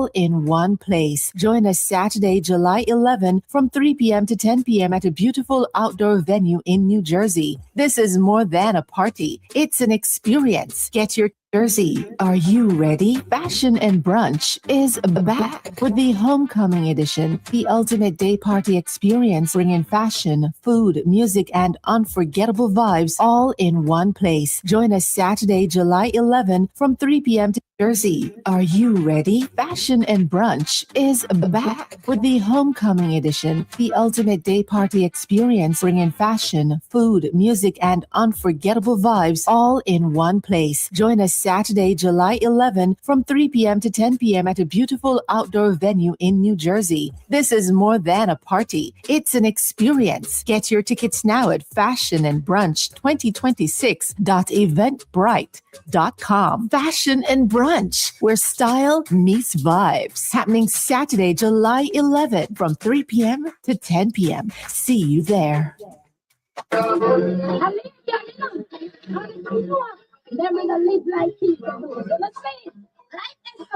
all in one place. Join us Saturday, July 11 from 3 p.m. to 10 p.m. at a beautiful outdoor venue in New Jersey. This is more than a party. It's an experience. Get your Jersey. Are you ready? Fashion and Brunch is back with the homecoming edition, the ultimate day party experience, bringing fashion, food, music, and unforgettable vibes all in one place. Join us Saturday, July 11 from 3 p.m. to Jersey. Are you ready? Fashion and Brunch is back with the homecoming edition, the ultimate day party experience, bringing fashion, food, music, and unforgettable vibes all in one place. Join us Saturday, July 11 from 3 p.m. to 10 p.m. at a beautiful outdoor venue in New Jersey. This is more than a party. It's an experience. Get your tickets now at Fashion and Brunch 2026.eventbrite.com. Fashion and Brunch, where style meets vibes. Happening Saturday, July 11 from 3 p.m. to 10 p.m. See you there. They're gonna live like people. Let's say it. Like this.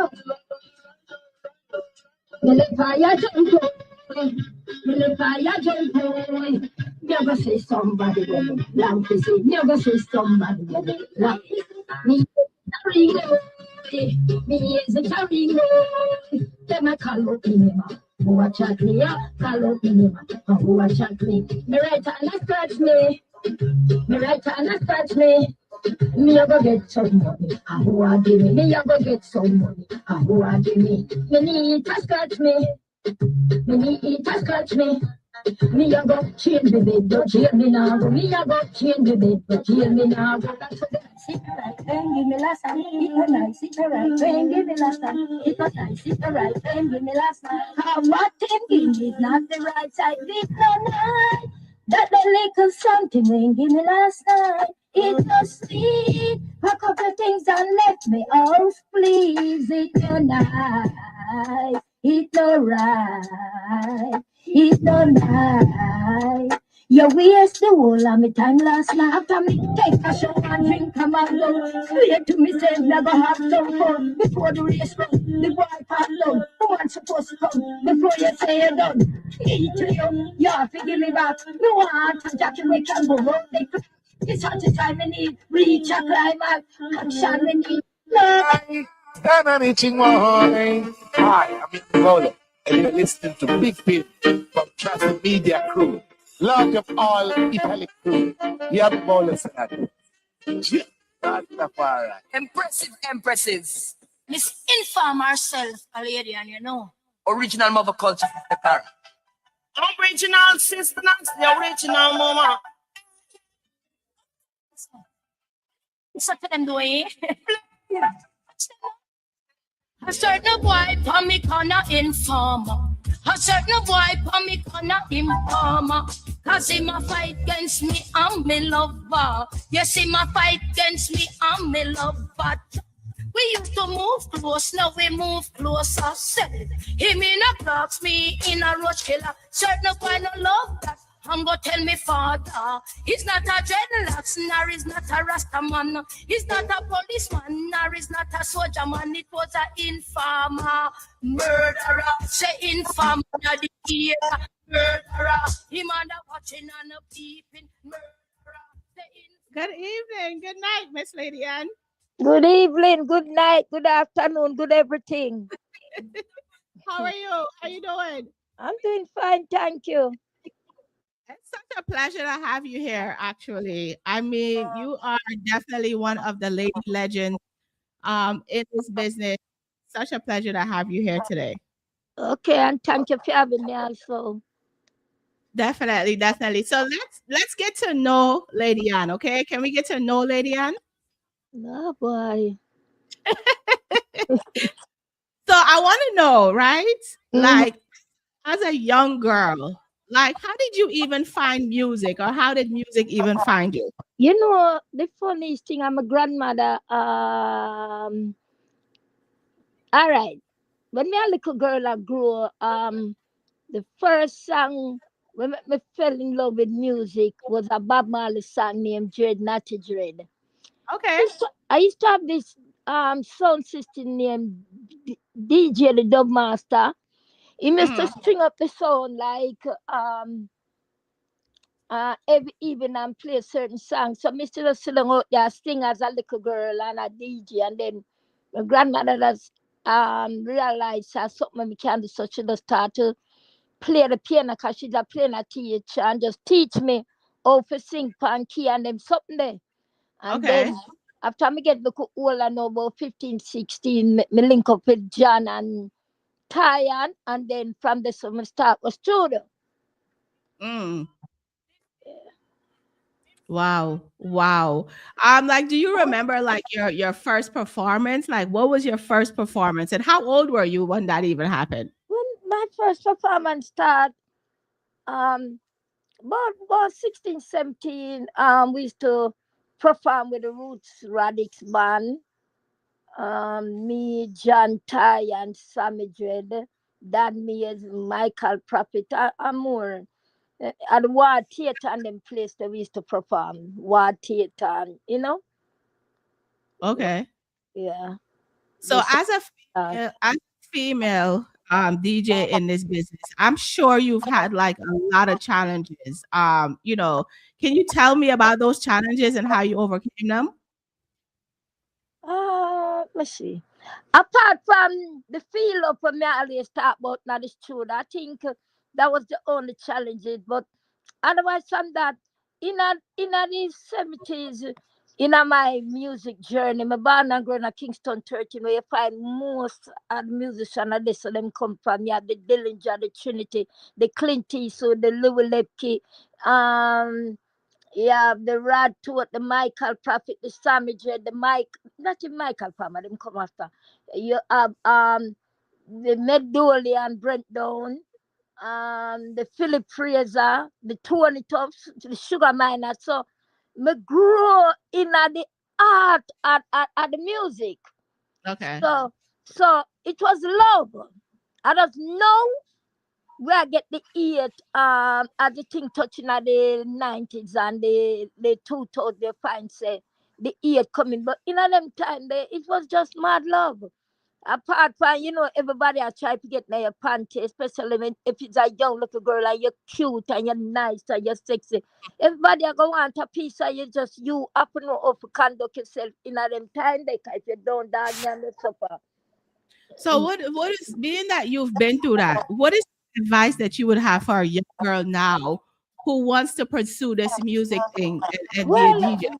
Never say somebody like to say. Never say somebody like me. Me is a carrying. Then I call up in him. Who a chat me? Call up in him. Who a chat me? Me right hand a scratch me. Me right hand a scratch me. Me a go get some money, who a give me? Me a go get some money, who a give me? Me need to scratch me, me need to scratch me. Me a go change the bed, don't change me now. Me a go change the bed, don't change me now. That's what I sit right, and give me last time. It was nice, sit right, and give me last time. It was nice, sit right, and give me last time. How what thinking is not the right side, this no night. That the little something when give me last night. It was sweet, a couple things and left me out, please. It no nice, it no right, it no nice. You waste the whole of me time last night. After me take a shower and drink a mango, swear to myself never have some fun. Before the race run, the boy part low. Who wants supposed to come before you say you're done? Eat to you have to give me back. Me want a jacket we can go round the clock. It's hard to time we need, reach a climax, action we need, love. Stand on itching morning. Hi, I'm in Bolo, and you're listening to Big Pin from Trust Media Crew. Large of all Italic crew. You have Bolo said. Impressive empresses. Miss Inform herself, a lady, and you know. Original mother culture of the car. Original sister, the original mama. What's up to them doing? A certain boy for me corner informer. A certain boy for me corner informer. Cause him a fight against me and me lover. Yes, him a fight against me and me lover. We used to move close, now we move closer. Him in a blocks, me in a roach killer. Certain boy no love that. I'm gonna tell me father, he's not a dreadlocks, nor is not a rasta man. He's not a policeman, nor is not a soldier man. It was an informer, murderer. Say informer, the ear, murderer. Him and a watching and a peeping, murderer. Good evening, good night, Miss Lady Ann. Good evening, good night, good afternoon, good everything. How are you? How you doing? I'm doing fine, thank you. It's such a pleasure to have you here, actually. I mean, you are definitely one of the lady legends in this business. Such a pleasure to have you here today. Okay, and thank you for having me also. Definitely, definitely. So let's get to know Lady Ann, okay? Can we get to know Lady Ann? No, boy. So I want to know, right? Like, as a young girl, like, how did you even find music, or how did music even find you? You know, the funniest thing, I'm a grandmother. All right. When me a little girl, I grew. The first song when me fell in love with music was a Bob Marley song named Dread Natty Dread. Okay. I used to have this sound system named DJ the Dub Master. He used to string up the sound like every evening and play certain songs. So Mr. just sit down out there sing as a little girl and a DJ, and then my grandmother does realized something we can do, so she just start to play the piano because she's a piano teacher and just teach me how to sing pan key and them something there. And Okay. then after I get look old and know about 15, 16, me link up with John and Tyan, and then from the summer start was studio. Mm. Wow. Wow. Like, do you remember like your first performance? Like, what was your first performance and how old were you when that even happened? When my first performance start, um, about 16, 17, we used to perform with the Roots Radix band. Me, John Ty, and Sammy Dread. That me as Michael Prophet, and more. At the Ward Theatre and them place that we used to perform. Ward Theatre, and, Okay. yeah. So This, as a female DJ in this business, I'm sure you've had like a lot of challenges. Can you tell me about those challenges and how you overcame them? let's see. Apart from the feel of me, I always talk about now this truth. I think that was the only challenges. But otherwise, from that, in these 70s, in my music journey, my born and grown at Kingston 13, where you find most of the musicians of this, so them come from. You have the Dillinger, the Trinity, the Clint Eastwood, the Louis Lepke, yeah, the Rod Stewart, the Michael Prophet, the Sammy J, the Mike, not the Michael Palmer, them come after. You have the Medoli and Brent Down, the Philip Fraser, the Tony Tops, the Sugar Miner. So me grow in the art at the music. Okay. So it was love. I don't know where I get the ear as the thing touching at the 90s and the 2000s, they find say the ear coming. But in them time it was just mad love. Apart from, everybody I try to get their panty, especially if it's a young little girl and you're cute and you're nice and you're sexy. Everybody I go want a piece of you, just you up and up conduct yourself in them time, they if you don't dog me and the supper. So what is, being that you've been through that, what is the advice that you would have for a young girl now who wants to pursue this music thing and be a DJ? Well,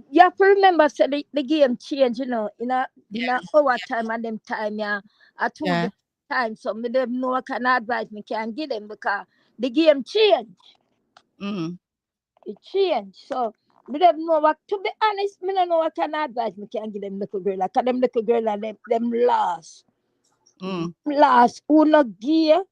you have to remember, so the game change, in our time and them time, yeah. I told Yeah. the time, so me them know what kind of advice me can give them because the game change. Mm, It change. So me them know what, to be honest, me don't know what kind of advice me can give them little girl. Like them little girl and them last. mm. Last uno gear,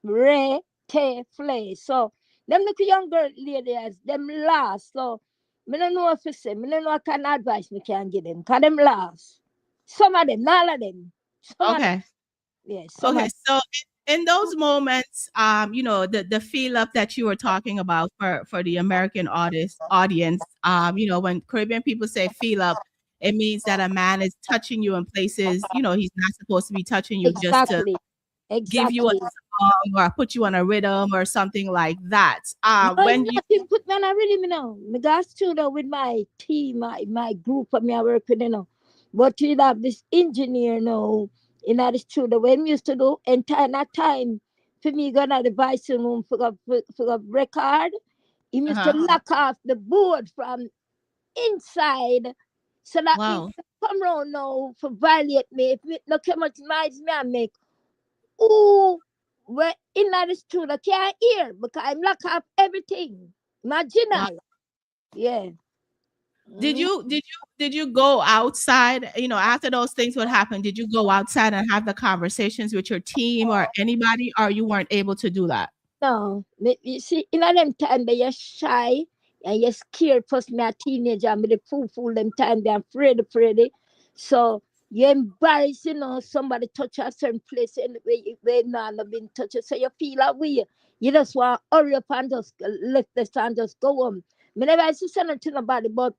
re, te, flay. So them little young girl ladies, them last. So me don't know what to say. Me don't know what kind of advice me can give them. Cause them last. Some of them, not all of them. Some of them, Okay. yes. Some Okay. of So in those moments, the feel up that you were talking about for the American audience, when Caribbean people say feel up, it means that a man is touching you in places, he's not supposed to be touching you, just to exactly. give you a Exactly. song or put you on a rhythm or something like that. No, When you nothing put me on a rhythm, Me got studio with my team, my group of me I work with, But we have this engineer now in the studio when we used to do entire that time for me gonna the voice room for record. He used to uh-huh. knock off the board from inside so that me Wow. come round now for violate me. If me look how much noise me I make. Ooh, we're in the studio, can't hear because I'm lock up everything. Wow. Marginal. Yeah. Did Mm. you did you did you go outside, after those things would happen, did you go outside and have the conversations with your team or anybody, or you weren't able to do that? No, you see, in them time they are shy and you're scared. Plus, me a teenager, me the fool them time they afraid. So you embarrass, somebody touch a certain place and where no been touched. So you feel that way. You just want to hurry up and just lift the stand, just go home. Me never used to say nothing to nobody, but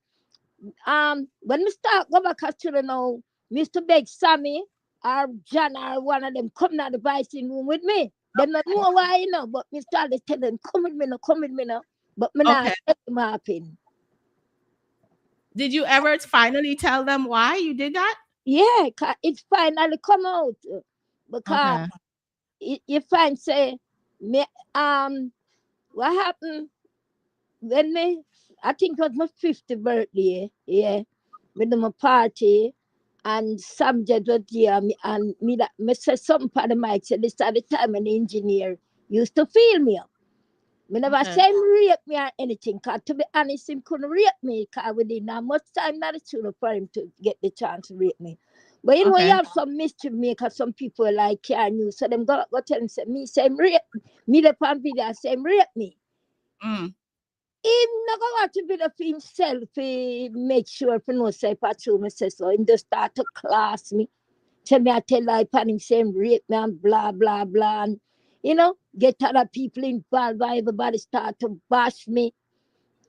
when we start go back to now, Mr. Beg Sammy or John or one of them come out the bicycle room with me. Them not know why, but me start to tell them, come with me now, come with me now. But me not Okay. let them happen. Did you ever finally tell them why you did that? Yeah, it's finally come out. Because Okay. you find say me what happened when me I think it was my 50th birthday, yeah. With my party and some judge was there and me said something for the mic said this at the time an engineer used to feel me up. Me never Okay. say him rape me or anything, cause to be honest, him couldn't rape me, cause we didn't have much time not to for him to get the chance to rape me. But you know, you Okay. have some mischief maker, some people like care news, so them go tell him say me say him rape me the pan video say him rape me. Mm. Him not go watch a video for himself, make sure for no say patrol me say so. Him just start to class me. Tell me I tell lie pan him say him rape me and blah blah blah and get other people involved and everybody start to bash me.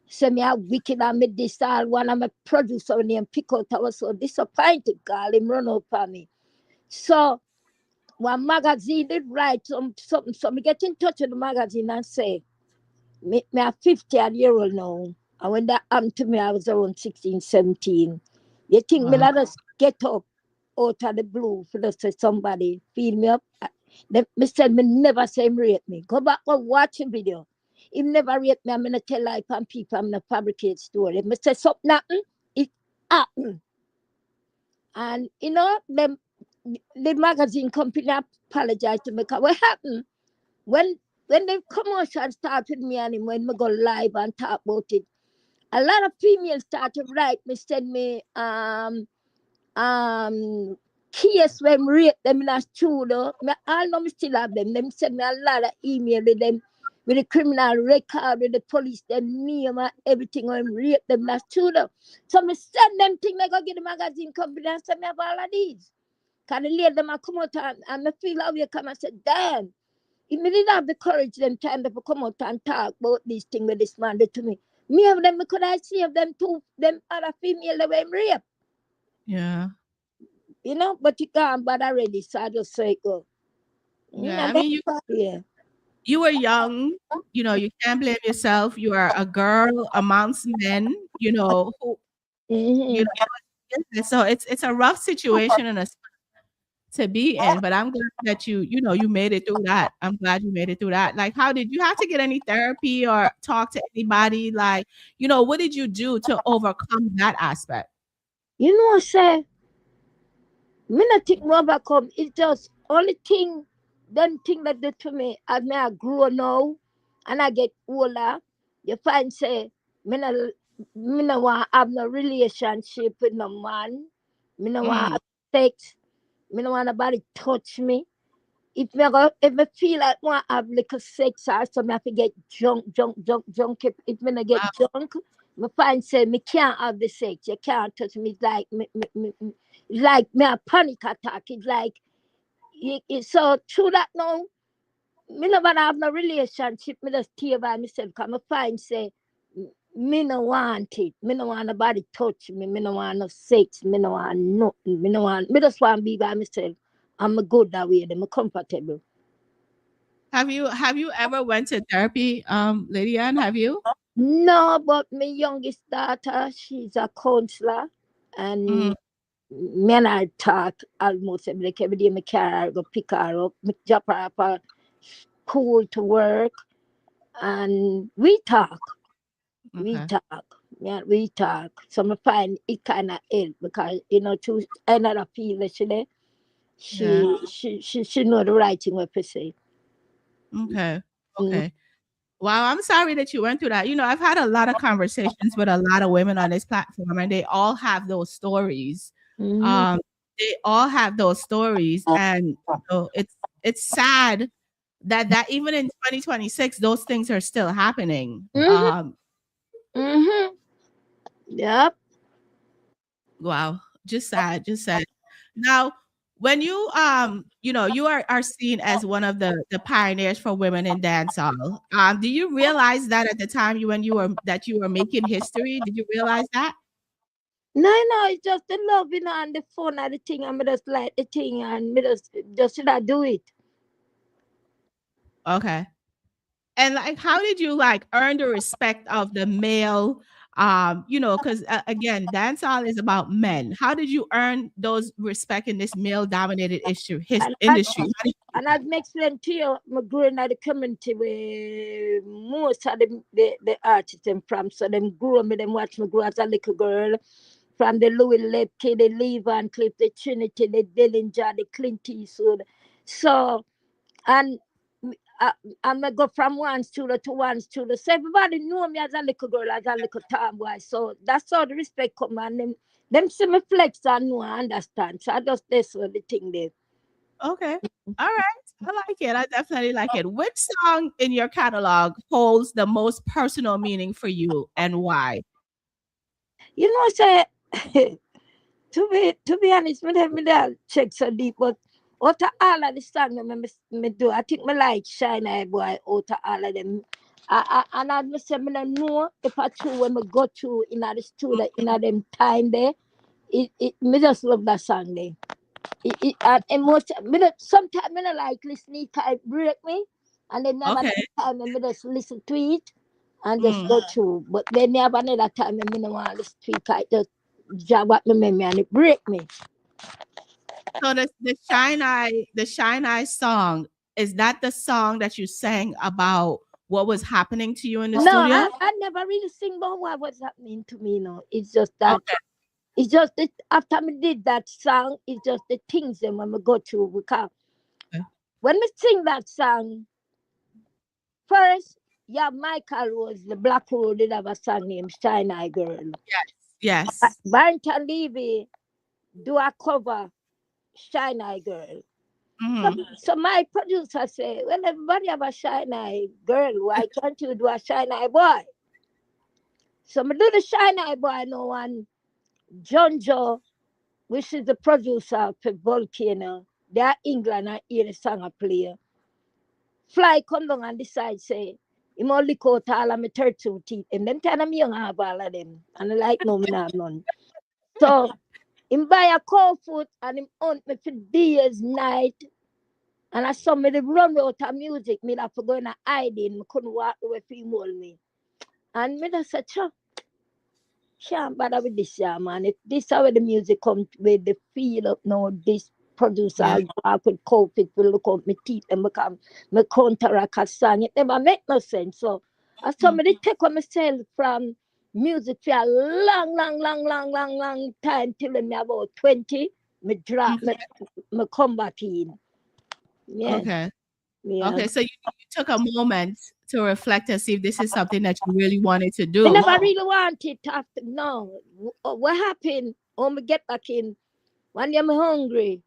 Say me how wicked I made this all one I'm a producer named pick out. I was so disappointed, girl. Him run up on me. So one magazine did write something. So me get in touch with the magazine and say, me a 50-year-old now. And when that happened to me, I was around 16, 17. You think me Wow. let us get up out of the blue for us say somebody feel me up? Me said me never say him rape me. Go back and watch the video. He never rape me. I'm gonna tell lie on people. I'm gonna fabricate story. If me say something happen, it happen. And them the magazine company apologized to me because what happened when the commercial started me and him when we go live and talk about it. A lot of females started write me, send me case when rape them in a studio. Me all know me still have them. Them send me a lot of email with them with the criminal record with the police, them name and everything when rape them in a studio. So me send them thing like go get the magazine company and send me have all of these. Cause the lady them a come out and me feel how you come and say, damn, if me didn't have the courage them time to come out and talk about this thing with this man did to me. Me of them, me could I see of them two, them other female that were rape. Yeah. But you can't bother already, so I just say go. Yeah. I That's mean, yeah. you were young. You can't blame yourself. You are a girl amongst men. Who you Mm-hmm. know. So it's a rough situation and a to be in, but I'm glad that you made it through that. I'm glad you made it through that. Like, how did you have to get any therapy or talk to anybody? Like, what did you do to overcome that aspect? Say, me not think more overcome. It's just only thing, them thing that did to me, as me I grow now, and I get older, you find say, me no want have no relationship with no man. Me no want Mm. have sex. Me no want nobody touch me. If me feel like want have little sex or so me have to get drunk. If me no get Wow. drunk, me find say me can't have the sex. You can't touch me. It's like it's like me a panic attack. It's like so through that now. Me never have no relationship. Me just stay by myself. Cause me find say me no want it. Me no want nobody touch me. Me no want no sex. Me no want nothing. Me no want. Me just want to be by myself. I'm good that way. I'm comfortable. Have you ever went to therapy, Lady Ann? Have you? No, but my youngest daughter, she's a counselor, Mm. and me and her talk almost every day. Me carry her, go pick her up, me drop her up at school to work, and we talk. We Okay. talk. Yeah, we talk. So I find it kind of help because to another feel she there, Yeah. she know the right thing what to say. Okay. Mm-hmm. Okay. Wow, I'm sorry that you went through that. I've had a lot of conversations with a lot of women on this platform, and they all have those stories. Mm-hmm. Um, they all have those stories, and it's sad that even in 2026, those things are still happening. Mm-hmm. Mm-hmm. Yep. Wow, just sad, just sad. Now, when you are seen as one of the pioneers for women in dancehall. Do you realize that at the time you were making history? Did you realize that? No, it's just the love, and the phone and the thing, and me just like the thing, and me just should I do it. Okay. And like, how did you like earn the respect of the male? Because again, dancehall is about men. How did you earn those respect in this male-dominated And industry? How did you do and that? I'd explain to you, my growing at the community where most of the artists them from, so them grew me, them watch me grow as a little girl. From the Louis Lepke, the Lee Van Cliff, the Trinity, the Dillinger, the Clint Eastwood. So, and I, I'm going to go from one studio to one studio. So everybody knew me as a little girl, as a little tomboy. So that's how the respect come. And them see me flex and know I understand. So I just, that's what the thing there. Okay. All right. I like it. I definitely like it. Which song in your catalog holds the most personal meaning for you and why? You know, say, to be honest, me that check so deep, but out of all of the songs me do, I think me like Shine Eye Boy out of all of them. And I must say, me don't know if I true when me go through in the studio in them time there, me just love that song there. And most, sometimes me not like listening to it break me, and then never Okay. time me just listen to it and just Mm. go through. But then never another time me no want to listen to it, 'cause it just jab at me memory and it break me. So the Shine Eye song, is that the song that you sang about what was happening to you in the No, studio? I never really sing about what was happening to me. No, it's just that Okay. it's just that after me did that song, it's just the things them when we go through. Because Okay. when we sing that song, first, yeah, Michael Rose, the Black Hole, did have a song named Shine Eye Girl. Yes. Barrington Levy do a cover Shine Eye Girl. So, Hmm. so my producer say, well, everybody have a Shine Eye Girl. Why can't you do a Shine Eye Boy? So me do the Shine Eye Boy no one. John Joe, which is the producer for Volcano, they are England and hear the song I play. Fly come down and decide say, him only coat all of my 32 teeth. And them time I'm young, I have all of them. And I like no, me not have none. So him buy a cold foot and him hunt me for days, night. And I saw me the run out of music. Me have to go in a hiding. Me couldn't walk away from him hold me. And me just said, can't bother with this, yeah, man. If this how the music come with the feel of now, this producer Yeah. I could cope it will look up my teeth and become my counteract a song. It never make no sense. So I saw Mhm. me take on myself from music for a long time till me about 20. Me drop Mhm. me come back in. Yeah. Okay. Yeah. Okay. So you took a moment to reflect and see if this is something that you really wanted to I do. never really wanted to have to know what happened. When me get back in, one day I'm hungry.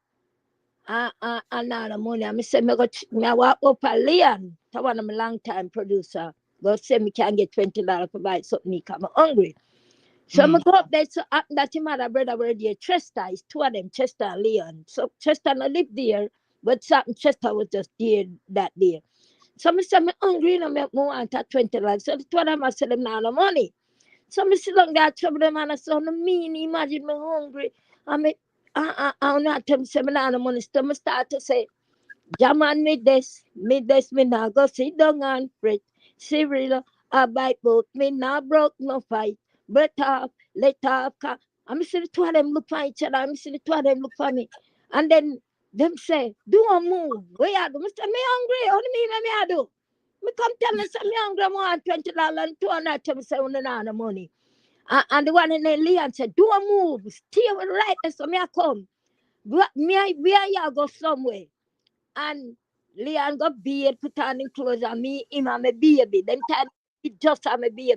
And now the money. I say me walk up a Leon, to one of my long time producer. Go say me can get $20 to buy something because I'm hungry. So I Mm. go up there, so that him had a brother were there, Chester, is two of them, Chester and Leon. So Chester no live there, but something Chester was just there that day. So I say me hungry, me want that $20. So the two of them I said them now no money. So I sit down there trouble them and I saw no mean, imagine me hungry. I mean, I not tell me say me now no money. So I start to say, Jaman me now go sit down and fret. Cyril, I bite both me now broke no fight. But let off. I'm see the two of them look for each other. I'm see the two of them look for me. And then them say, do a move. Where you do? Mr. Me hungry. Only me I do. Me come tell me say me hungry. I want $20 and 200. Tell me say no no money. And the one in the Leon said, do a move. Stay right there. So me I come. We are go somewhere. And Leon got beard, put on him clothes and me, him and my baby. Them time it just have my baby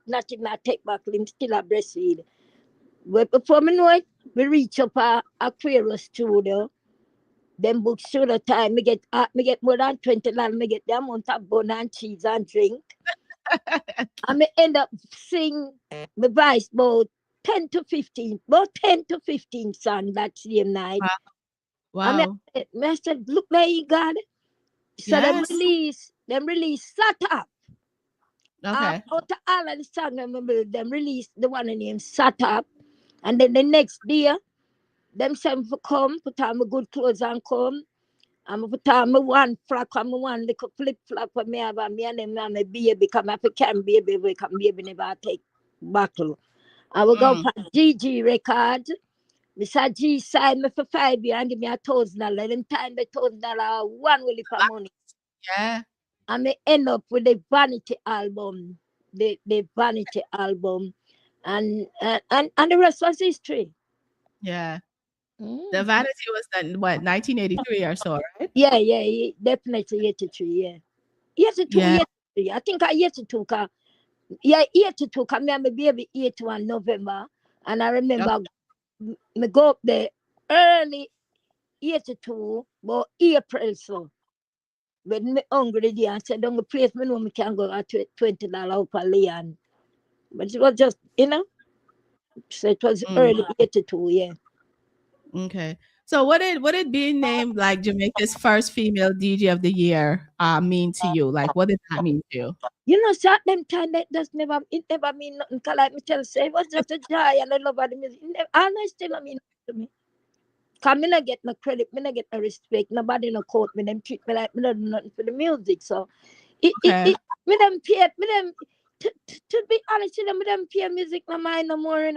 nothing not take back, him still a breastfeed. But before me know it, we reach up a Aquarius studio. Them books studio time, me get more than $20, me get the amount of bun and cheese and drink. And me end up sing my voice about 10 to 15 songs that same night. Wow. I mean, Wow. I said, look there you got it. So Yes. them release Sat Up. Okay. Out of all of the song, them release the one named Sat Up. And then the next day, them send for come, put on my good clothes and come. I'm put on my one frock and my one little flip flop for me about me and them and my baby come up can baby we come baby never take battle. I will go for GG record. Mr. G signed me for 5 years and give me $1,000. Them time the $1,000 one will for money. Yeah. And me end up with the Vanity album. The Vanity album. And the rest was history. Yeah. Mm. The Vanity was done, what, 1983 or so, right? Yeah, definitely 83, yeah. 82, Yeah. 83. I think I 82, yeah, 82, me and my baby 81 November. And I remember me go up there early 82, but April so. When me hungry there, I said, don't go place me know me can go at $20 per land. But it was just, so it was early 82, yeah. Okay. So what did being named like Jamaica's first female DJ of the year mean to you? Like what did that mean to you? So at them time that it never mean nothing. 'Cause like me tell say it was just a joy and I love of the music. All I still mean to me. Cause me not get no credit, me not get no respect. Nobody no quote me, them treat me like me not do nothing for the music. So Okay. me them pay me them to be honest with them, me them pay music no mind no more,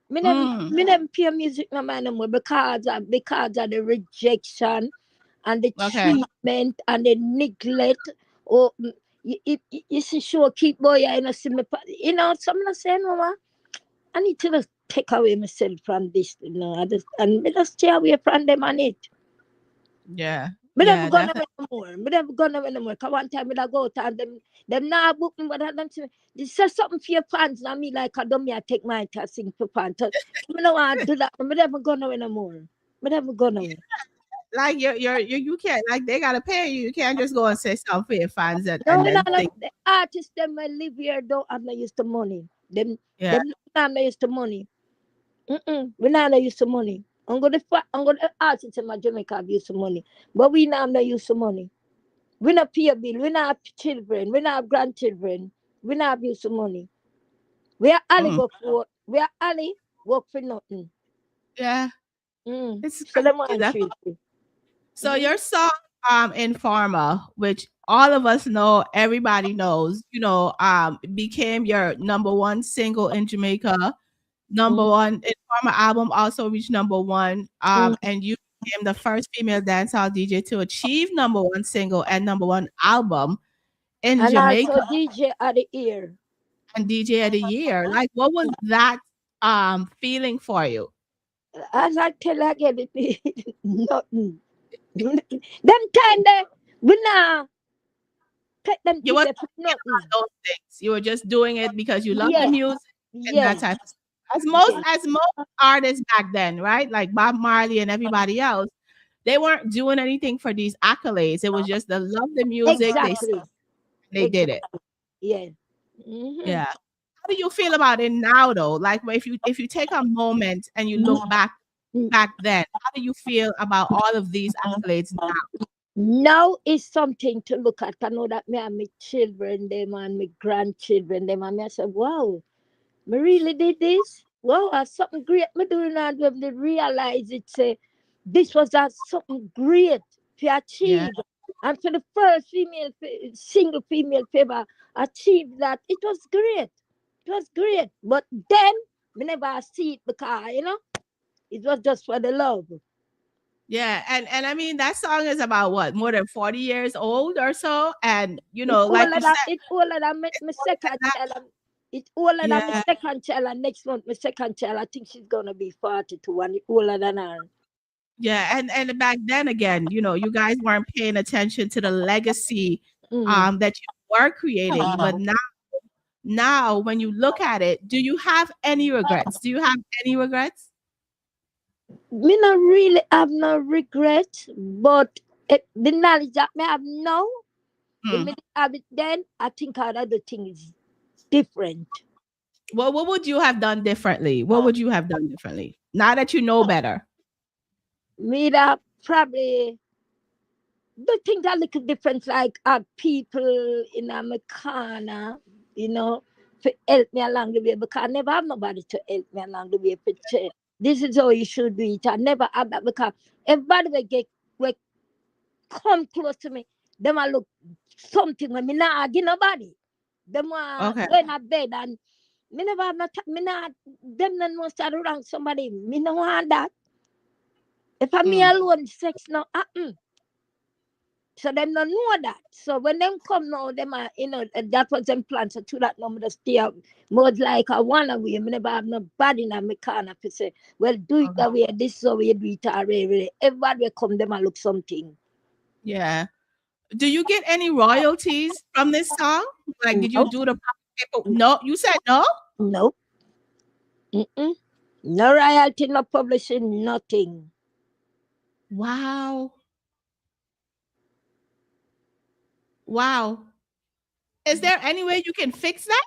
Me them pay music no mind no more because of the rejection and the treatment and the neglect. Or you see, sure, keep boy, see me, something I say, Mama, I need to just take away myself from this, and me just stay away from them on it. Yeah. Me never Yeah, gonna definitely. win no more. Me never gonna win no more. Cause one time me da go to and them now book me, but them say, this is something for your fans. Now me like I don't me I take my to sing for fans. So, me no want to do that. Me never gonna win no more. Me never gonna win. Like you can't, like they gotta pay you. You can't just go and say something for your fans No, and then think, the artists them I live here don't have no use to money. Them yeah. not no use to money. We not no use to money. I'm gonna artists in my Jamaica have use to money, but we not no use to money. We not pay a bill. We not have children. We not have grandchildren. We not have use to money. We are only work for. We are only work for nothing. Yeah. It's So them crazy. want treat you. So your song Informer, which all of us know, everybody knows, became your number one single in Jamaica. Number one Informer album also reached number one. And you became the first female dancehall DJ to achieve number one single and number one album in And Jamaica also DJ at the ear. and DJ of the year. Like what was that feeling for you? As I tell again, it nothing. Them time they we now take them You things wasn't they put thinking nothing. about those things. You were just doing it because you love the Yeah, music and yeah, that type of stuff. yeah. As most artists back then, right? Like Bob Marley and everybody else, they weren't doing anything for these accolades. It was just they love the music, Exactly. they did it. Yeah. Yeah. How do you feel about it now though? Like if you take a moment and you look back then, how do you feel about all of these accolades now? Now is something to look at. I know that me and my children, them and my grandchildren, them and me I said, wow, me really did this. Wow, that's something great. Me doing and when they realize it, say this was something great to Yeah. achieve. And for the first single female ever achieve that, it was great. It was great. But then we never see it because it was just for the love. Yeah, and I mean that song is about what, more than 40 years old or so, and It's like older you than said, it's older than my second that, child. It's older than my yeah, second child, and next month my second child, I think she's gonna be 42 and it's older than her. yeah, and back then again, you guys weren't paying attention to the legacy Mm. that you were creating, but now when you look at it, do you have any regrets? Do you have any regrets? Me not really have no regret, but the knowledge that me have now, if Hmm. me have it then, I think I'd other things different. Well, what would you have done differently? What would you have done differently now that you know better? Me that probably the things that little different, like people in my corner, to help me along the way because I never have nobody to help me along the way. This is how you should do it. I never have that because everybody will come close to me. Them I look something when me not give nobody. Them want Okay. go in a bed and me never have me not them no start around somebody. Me no want that. If I'm me alone, sex no happen. So them don't know that. So when them come now, them are, that was them plan. So to that number stay up more like I wanna we. Me never have nobody in my corner to say, well, do it that way, this is how we do it already. Everybody will come, them and look something. Yeah. Do you get any royalties from this song? Like, did you Nope. do the paper? No, you said no? Nope. Mm-mm. No royalty, no publishing, nothing. Wow. Wow. Is there any way you can fix that?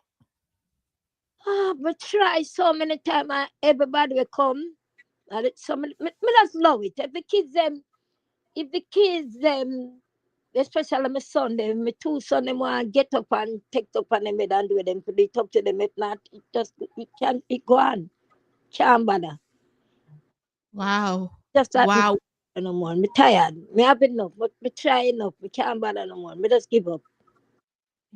But try so many times, everybody will come. And me just love it. If the kids especially my son, my two sons, them want to get up and take up on them and do them. They talk to them. If not, it go on. Can't bother. Wow. Just that Wow. no more. Me tired. Me have enough. But me try enough. Me can't bother no more. Me just give up.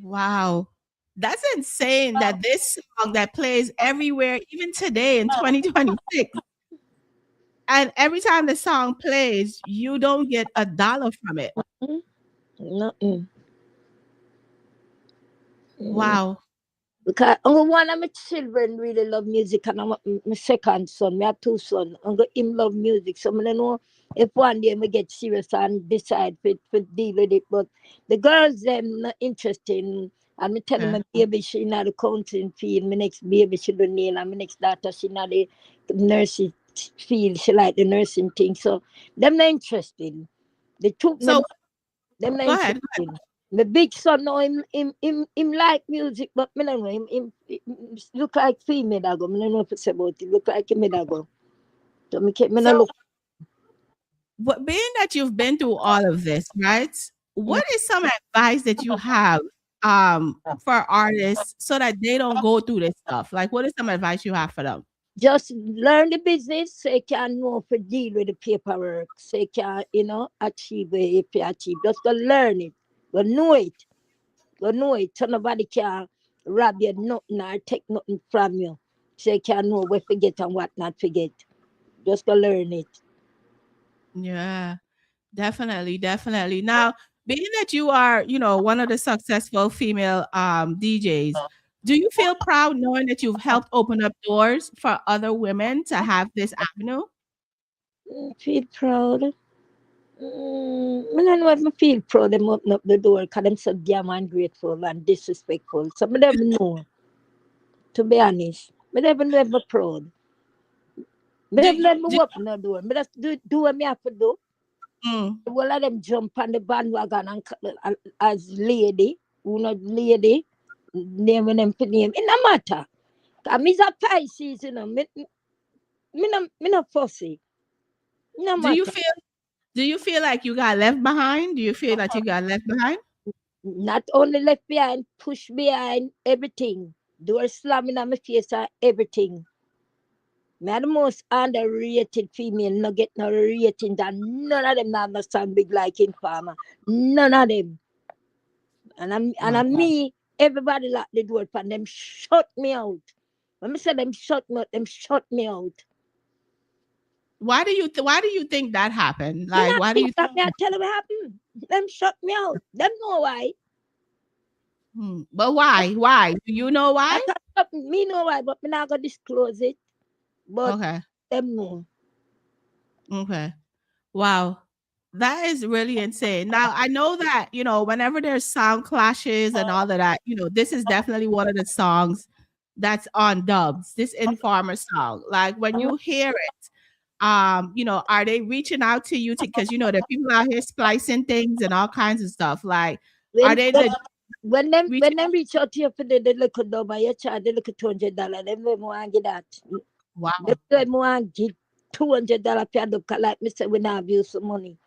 Wow. That's insane that this song that plays everywhere, even today in 2026, and every time the song plays, you don't get $1 from it. Nothing. Wow. Because one of my children really love music, and my second son, me have two sons, him love music. So I know if one day I get serious and decide to deal with it. But the girls, them not interested. And me tell my baby she in the counseling field, my next baby she do nail, and my next daughter she in the nursing field, she like the nursing thing. So them not interested. They took me, So them not go ahead. interested. My big son now him like music, but me don't know him look like female dago. Me don't know if it's about it. Look like me dago. So me not So, look. but being that you've been through all of this, right? What is some advice that you have for artists so that they don't go through this stuff? Like, what is some advice you have for them? Just learn the business so you can know to deal with the paperwork. So you can, achieve what you achieve. Just go learn it. Go know it. Go know it. So nobody can rob you nothing or take nothing from you. So you can know what forget and what not forget. Just go learn it. Yeah, definitely, definitely. Now, being that you are, one of the successful female DJs, do you feel proud knowing that you've helped open up doors for other women to have this avenue? Feel proud. I don't know if I feel proud them open up the door because them so damn ungrateful and disrespectful. Some of them know, to be honest. I never proud. I Do you, never do, open the door. I just do what I have to do. mm, All of them jump on the bandwagon and as lady, who not lady, naming them for name. It no matter. I'm a Pisces, me not fussy. No do you matter. feel do you feel like you got left behind? Do you feel that you got left behind? Not only left behind, push behind, everything. Door slamming on my face and everything. Me the most underrated female, no get no rating that none of them not understand big like in farmer. None of them. And me, everybody lock the door for them shut me out. When I say them shut me out. Why do you think that happened? Me Like, not why do think you that me I tell you what happened. Them shut me out. Them know why. But why? Why? Do you know why? Me know why, but me not gonna disclose it. But Okay. them know. Okay. Wow. That is really insane. Now, I know that, whenever there's sound clashes and all of that, this is definitely one of the songs that's on dubs, this Informer song. Like when you hear it, are they reaching out to you because there are people out here splicing things and all kinds of stuff. Like, are they When them reaching? reach out to you for the little number, you charge the little $200. Them we want get that. Wow. Them want get $200 per look like me say we not abuse some money.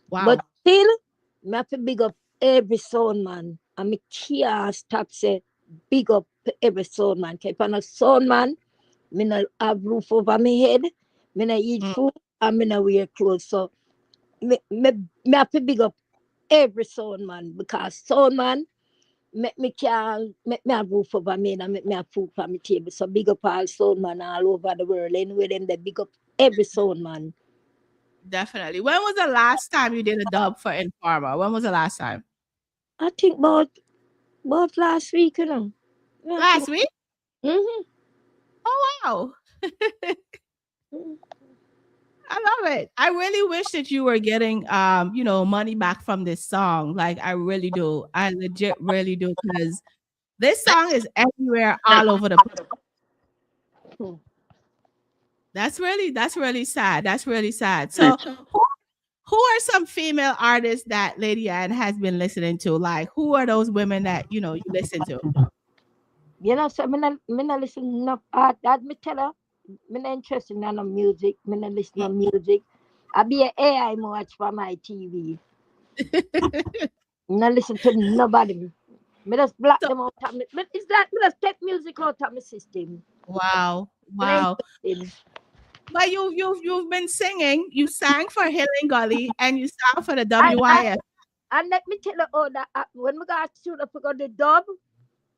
Wow. But still, me have to big up every sound man. And me can't stop say big up every sound man. If I'm a sound man, me no have roof over my head, me no eat food, and me no wear clothes. So me have to big up every sound man because sound man make me can make me have roof over me and make me have food for my table. So big up all sound man all over the world. Anyway, them they big up every sound man. Definitely. When was the last time you did a dub for Informer? When was the last time? I think about last week, you know. Last week? Mm-hmm. Oh wow. I love it. I really wish that you were getting money back from this song. Like I really do. I legit really do because this song is everywhere all over the place. That's really sad. That's really sad. So who are some female artists that Lady Ann has been listening to? Like who are those women that you listen to? You know, so me not listen enough art. That me tell her, me not interested in no music. Me not listen to music. I be a AI me watch for my TV. Not listen to nobody. Me just block them out of me. It's like me just take music out of my system. Wow. Me not Wow. interested. But you've been singing. You sang for Healing Gully and you sang for the WIF. And let me tell you all that when we got to the dub,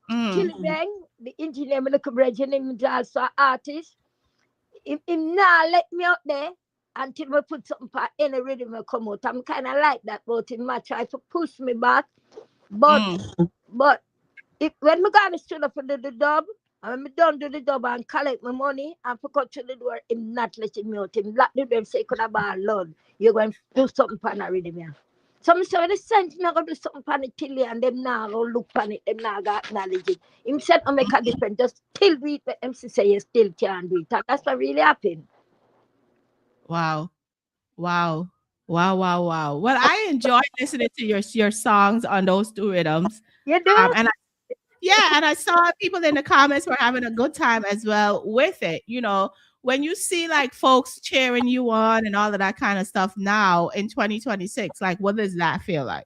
Chili Bang, the engineer, me look bridge, and him is also an artist. If him now let me out there until we put something for any rhythm will come out. I'm kind of like that, but him might try to push me back. But if when we got to studio for the dub, and when me done do the dub and collect my money and for cut to the door, him not letting me out. Him lock the door and say, could I buy Lord, you're going to do something for the rhythm here. Some say, the sense not going to do something for it till and them now go look for it, them now got acknowledge it. Him said, I make a difference, just still do it, but MC say you still can't do it. And that's what really happened. Wow. Wow. Wow, wow, wow. Well, I enjoy listening to your songs on those two rhythms. You do? And I saw people in the comments were having a good time as well with it. When you see like folks cheering you on and all of that kind of stuff now in 2026, like what does that feel like?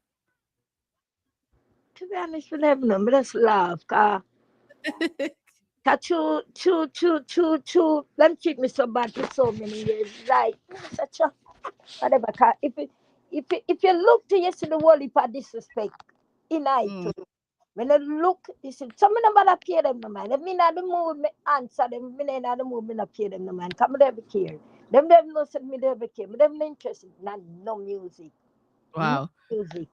To be honest with them, no, I just laugh. Them treat me so bad for so many years. Like, such a whatever. If you look to you see the world for disrespect in it. When I look, you see, some of them not pay them no mind. If me not the mood, me answer them. Me not the mood, me not pay them no mind. Come never care. Them no say me never care. Me them not interested in no music. Wow. No music.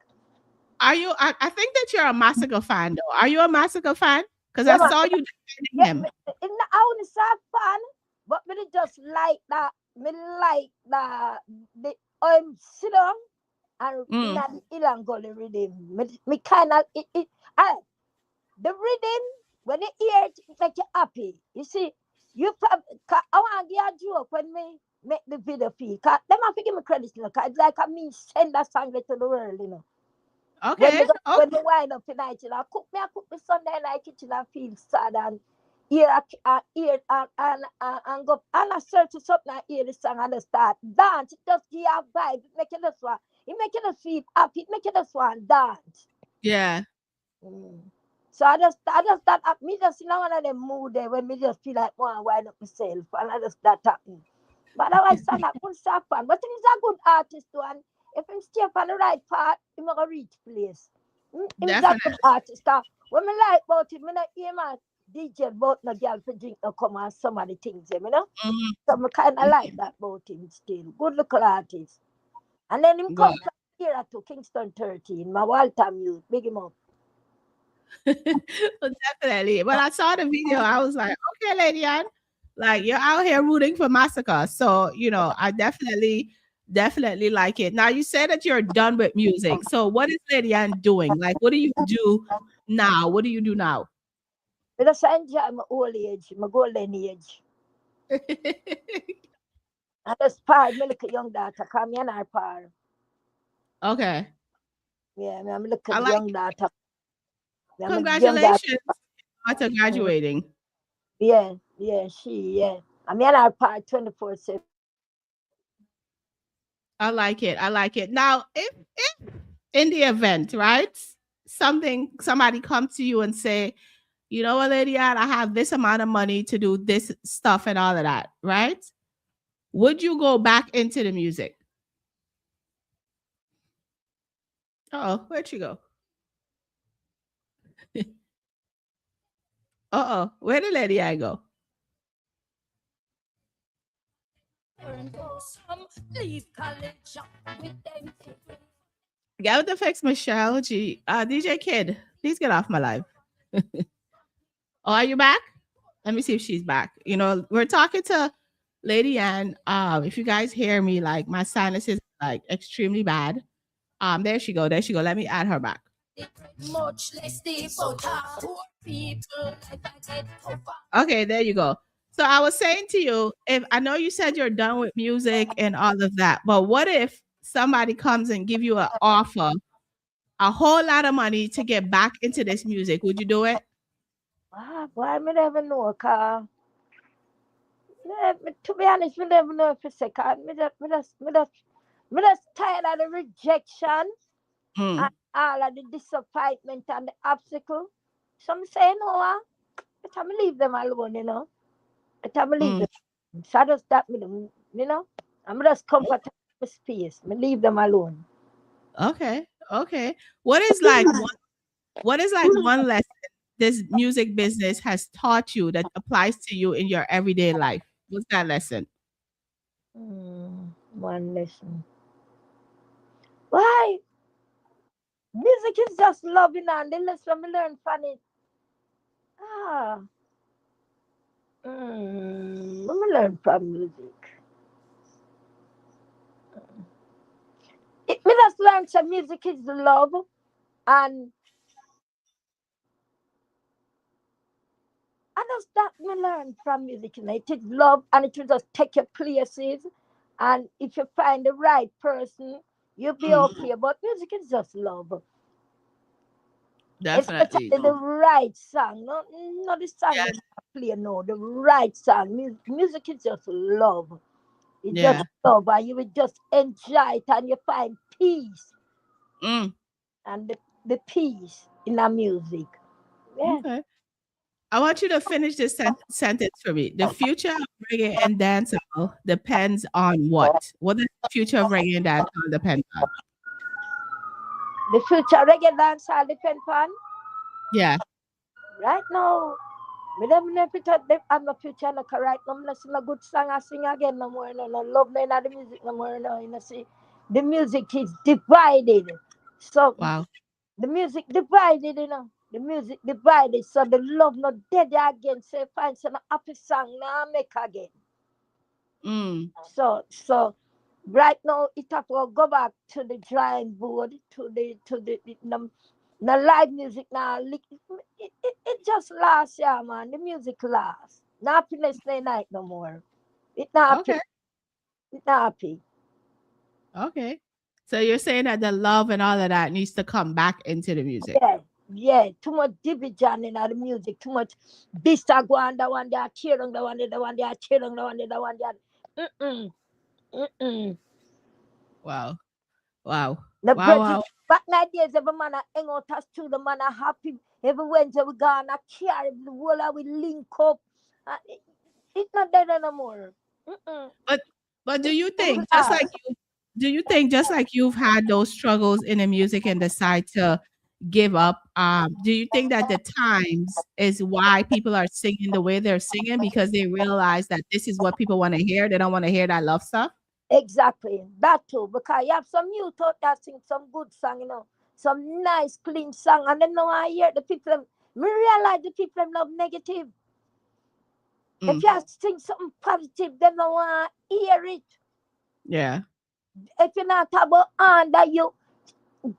Are you? I think that you're a Massacre fan, though. Are you a Massacre fan? Because Yeah, I saw you defending him. I only say fan, but me just like that. Me like the sit down and in the Ilangoli rhythm. Me kind of the rhythm when you hear it, it make you happy. You see, I want to give a joke when me make the video feel. Cause them have to give me credit, cause it's like me send that song to the world, Okay. When they wind up tonight, I cook me Sunday night kitchen and feel sad and hear and go and I search something and hear the song and I start dance. It just give a vibe. It make you just want. It make you just feel happy. It make you just want dance. Yeah. So I just that me just in one of them mood there when me just feel like want wind up myself and I just that happen. But otherwise, I'm not good stuff fan. But he's a good artist too, and if he stay on the right path, he's gonna reach place. He's a good artist. When me like about him, me not hear my DJ about no girl for drink no come and some of the things, you know. So I kind of like that about him still. Good local artist. And then him come from here to Kingston 13, my Walter Mute, big him up. Definitely. When I saw the video, I was like, okay, Lady Ann, like you're out here rooting for Massacre. So, I definitely like it. Now you said that you're done with music. So what is Lady Ann doing? Like, what do you do now? What do you do now? I just enjoy my old age, my golden age. I just part my little young daughter, come here and I part. Okay. Yeah, I'm looking at young daughter. Congratulations after graduating. Yeah. I mean, I part 24/7. I like it. Now, if in the event, right, somebody come to you and say, you know what, Lady Ann, I have this amount of money to do this stuff and all of that, right? Would you go back into the music? Oh, where'd she go? Where did Lady Ann go? Leave college with them. Get with the fix, Michelle. DJ Kid, please get off my live. Oh, are you back? Let me see if she's back. You know, we're talking to Lady Ann. If you guys hear me, like my sinuses like extremely bad. There she go. There she go. Let me add her back. Much less the poor people. Okay, there you go. So I was saying to you, if I know you said you're done with music and all of that, but what if somebody comes and give you an offer, a whole lot of money to get back into this music? Would you do it? Boy, I never know, car. To be honest, we never know for a second. Me just tired of the rejection and all of the disappointment and the obstacle. So I'm saying, no, better me leave them alone, you know. Better me leave them. So I just stop me, you know. I'm just comfortable with space. Me leave them alone. Okay. What is like one lesson this music business has taught you that applies to you in your everyday life? What's that lesson? One lesson. Why? Music is just loving and the lesson we learn from it. Let me learn from music. Me just learn some music is love and just that me learn from music. You know, it is love and it will just take you places. And if you find the right person, you'll be okay. But music is just love. Definitely. Especially the right song. Not the song that I play, no. The right song. Music is just love. It's just love. And you will just enjoy it and you find peace. And the peace in the music. Yeah. Okay. I want you to finish this sentence for me. The future of reggae and dancehall depends on what? What does the future of reggae and dancehall depend on? The future reggae dancehall depend on? Yeah. Right now, me never know if I'm a future look right now. I'm listen a good song I sing again no more. No love me in the music no more. No, you know, see, the music is divided. So the music divided, you know. The music divided, so the love not dead again. So find some happy song now make again. So right now it have to go back to the drawing board, to the live music now. It just lasts, yeah, man. The music lasts. Not happiness night no more. It not happy. It not happy. Okay. So you're saying that the love and all of that needs to come back into the music. Yeah. Too much division in the music. Too much bista go on the one they are cheering, the one they are cheering, the one they are. Wow. Back nowadays, every man hang out us to the man happy. Every Wednesday we gonna carry the whole we link up. It's not there anymore. But do you think just like you've had those struggles in the music and decide to give up, do you think that the times is why people are singing the way they're singing because they realize that this is what people want to hear? They don't want to hear that love stuff? Exactly. That too. Because you have some youth out there sing some good song, you know. Some nice, clean song. And then now I hear the people, me realize the people love negative. If you sing something positive, they don't want to hear it. Yeah. If you're not about that you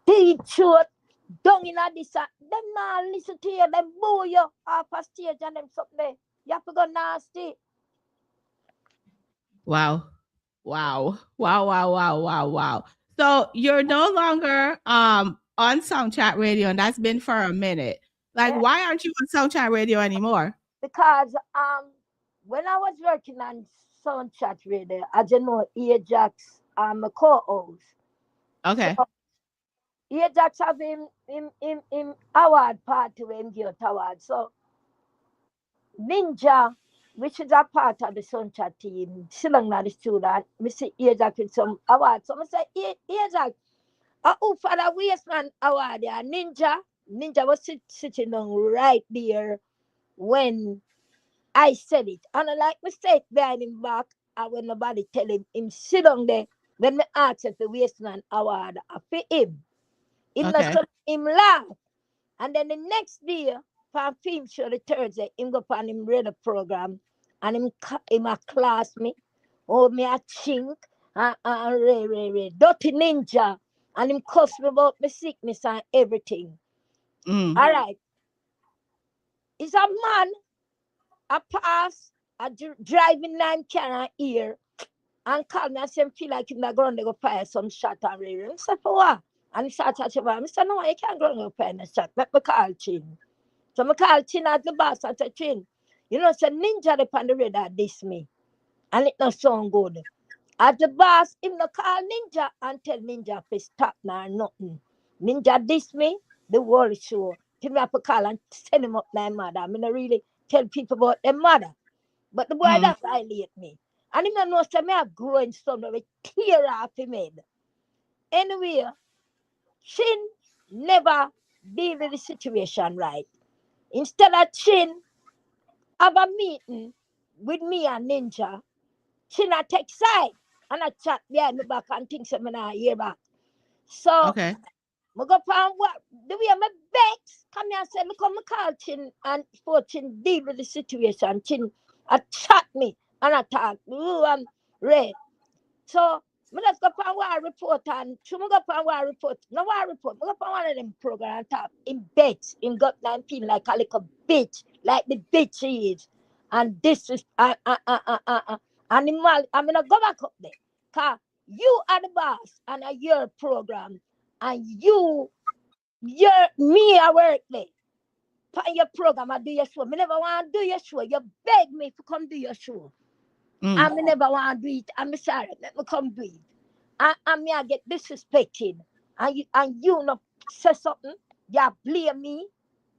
did short, down in this, them not listen to you, them boo you off a stage and them something there. You have to go nasty. Wow. So you're no longer on Soundchat Radio, and that's been for a minute. Like, why aren't you on Soundchat Radio anymore? Because when I was working on Soundchat Radio, as you know, Ajax, I'm a co-host. Okay. So, Ajax have him award party when he get award. So Ninja, which is a part of the Suncha team, Silang na the student, me see Isaac with some award. So I say, Isaac, for the Wasteman award, yeah, Ninja was sitting on right there when I said it. And I like mistake behind him back, and when nobody tell him sit down there. When me ask if the Wasteman award for him, him not Okay. some him laugh. And then the next day, for film show the Thursday, him go on him read the program, and him a class me, oh me a chink, dirty ninja, and him cuss me about my sickness and everything. Mm. All right, is a man a pass a driving 9 can here and call me and say feel like in the ground they go fire some shot and rear. I said for what? And he started to say, I said no, you can't go and go fire a shot. Let me call Chin. So I call Chin as the boss and say, Chin, you know, say ninja upon the radar diss me. And it not sound good. As the boss, him no call ninja and tell ninja to stop now nothing. Ninja diss me, the world show. Give me up a call and send him up my mother. I mean, I really tell people about their mother. But the boy Mm. that violate me. And him no know say me a growing son of a tear off him head. Anyway, Chin never deal with the situation right. Instead of Chin have a meeting with me and Ninja, Chin a take side and a chat behind me back and things that me not hear back. So Okay. I go find what the way my vex come here and say, look, come call Chin and for Chin deal with the situation. Chin a chat me and I talk. I'm red. So I just go find what report and so I go find what report. No what report. I go find one of them program and talk in bed in got 19 like a little bitch, like the bitch he is. And this is animal. I'm gonna go back up there. Cause you are the boss and a your program and you're me I work there. Put your program I do your show. Me never want to do your show. You beg me to come do your show. Mm. I me never want to do it. I'm sorry. Let me come do it. And me I get disrespected. And you not say something. You blame me.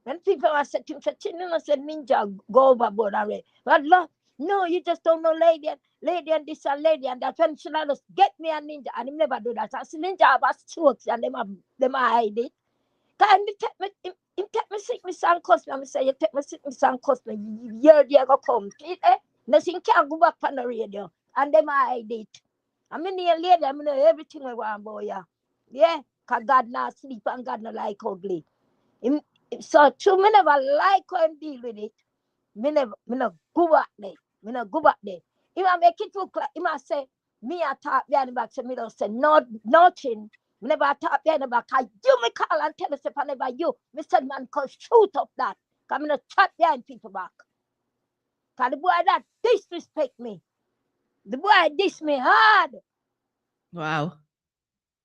When people are saying things, you know, say ninja go overboard already. But no, you just don't know lady and this and lady and that. When she just get me a ninja and him never do that. I see ninja have a strokes and them hide it. Cause him take me sickness and cost me. I say you take me sickness and cost me. Year go come. Nothing can go back on the radio. And them hide it. I mean the lady, I mean everything we want boy. Yeah. Cause God not sleep and God not like ugly. Him, so true, me never like how him deal with it. Me no go back there. Me no go back there. He might make it look like he might say, me I talk behind the back, so me don't say no nothing. Me never talk behind the back. I you me call and tell us if I never you. Me said man cause shoot up that. Cause me no chat behind people back. Cause the boy that disrespect me. The boy diss me hard. Wow.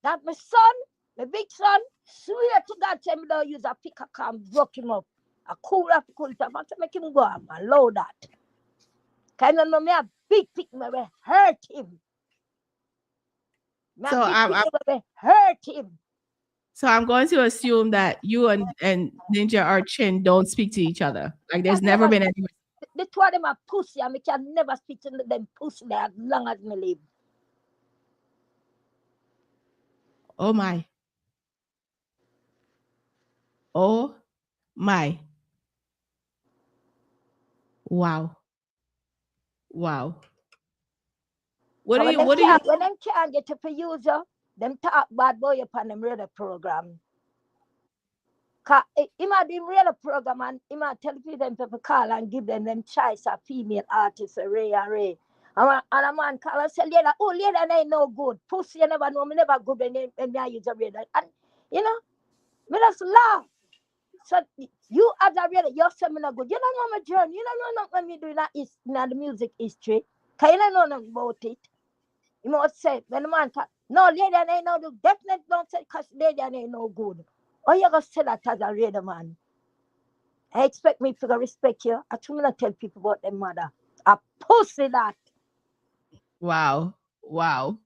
That my son, my big son, swear to God, tell me don't use a pick a cam, broke him up. A cool it up, and to make him go and allow that. Kind of know me a big pick me will hurt him. Me a So big I'm, pick I'm me will hurt him. so I'm going to assume that you and Ninja or Chin don't speak to each other. Like I there's never never been speak. any. The two of them are pussy, and me can never speak to them pussy there as long as me live. Oh my. Oh my. Wow. Wow. What do Cause you what do you when them can't get to use you, them talk bad boy upon them radio program. Cause he might do radio program and he might tell people call and give them choice of female artists, Ray and Ray. And a man call and say, Lady, oh, Lady, ain't no good. Pussy, you never know, me never good when I use a radio. And, you know, me just laugh. So, you as a radio, you say me not good. You don't know my journey. You don't know nothing when me do that is in the music history. Cause you don't know nothing about it. You must say, when the man call, no, Lady, ain't no good. Definitely don't say, because Lady ain't no good. Or you gonna say that as a radio man? I expect me to respect you. I try not tell people about their mother. I pussy that. wow. Wow.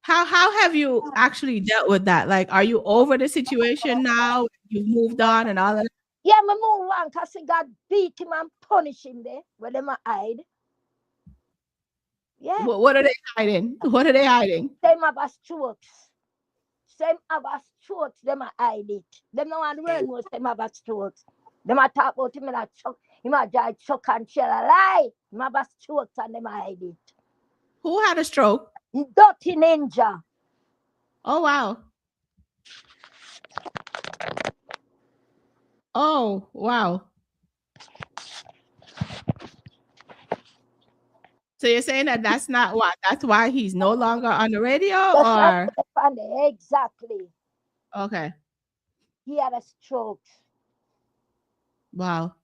How have you actually dealt with that? Like, are you over the situation now? You've moved on and all of that? Yeah, me move on because God beat him and punish him there where them a hide. Yeah. What are they hiding? What are they hiding? Them have a strokes. Them have a strokes, them a hide it. Them no one run was them have a strokes. Them a talk about him in a chuck, him a drive chuck and shell a lie. Him have a strokes and them a hide it. Who had a stroke? Dirty ninja. Oh wow. Oh wow. So you're saying that that's not why, that's why he's no longer on the radio, That's not or funny. Exactly. okay. He had a stroke. Wow.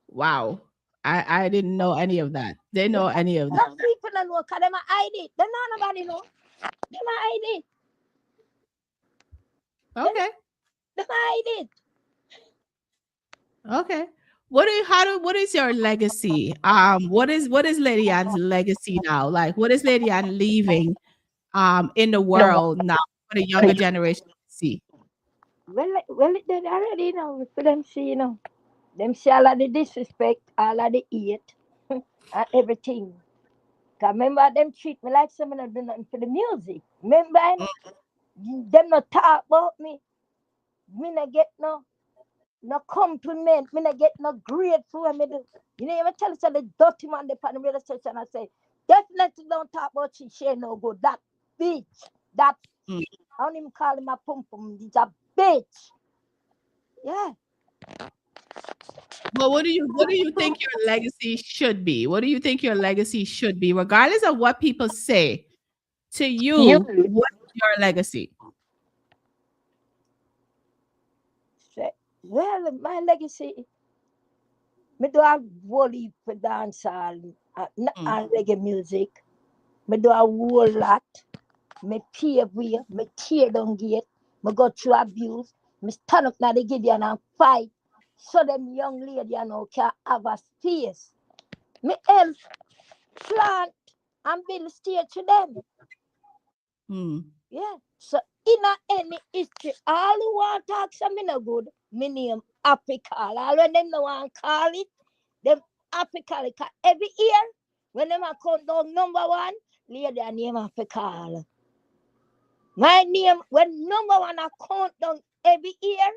Wow. I didn't know any of that. They know any of that. Some people don't know because them a hide it. Them not nobody know. Them a hide it. Okay. Them a hide it. Okay. What is your legacy? What is Lady Ann's legacy now? Like, what is Lady Ann leaving in the world now for the younger generation to see? Well, they already know for them see, them see all of the disrespect, all of the hate, and everything. Cause remember them treat me like someone not do nothing for the music. Remember, them not talk about me. Me not get no compliment. Me not get no grade for what me do. You know, you tell us the dirty man they on the radio station. I say, definitely don't talk about she no good. That bitch, that Mm. I don't even call him a pum pum. He's a bitch. Yeah. But what do you think your legacy should be? What do you think your legacy should be, regardless of what people say to you? What is your legacy? Well, my legacy, me do a whole heap for dancehall and reggae music. Me do a whole lot. Me pave way, me tear down gate, me go through abuse, me stand up now the Gideon and fight. So them young lady can have a space. Me help plant and build stage to them. Yeah. So in any history, all who want to talk some me no good, me name Happy Call. All when them no want call it, them Happy Call it. 'Cause every year, when them a count down number one, lady a name Happy Call. My name, when number one a count down every year,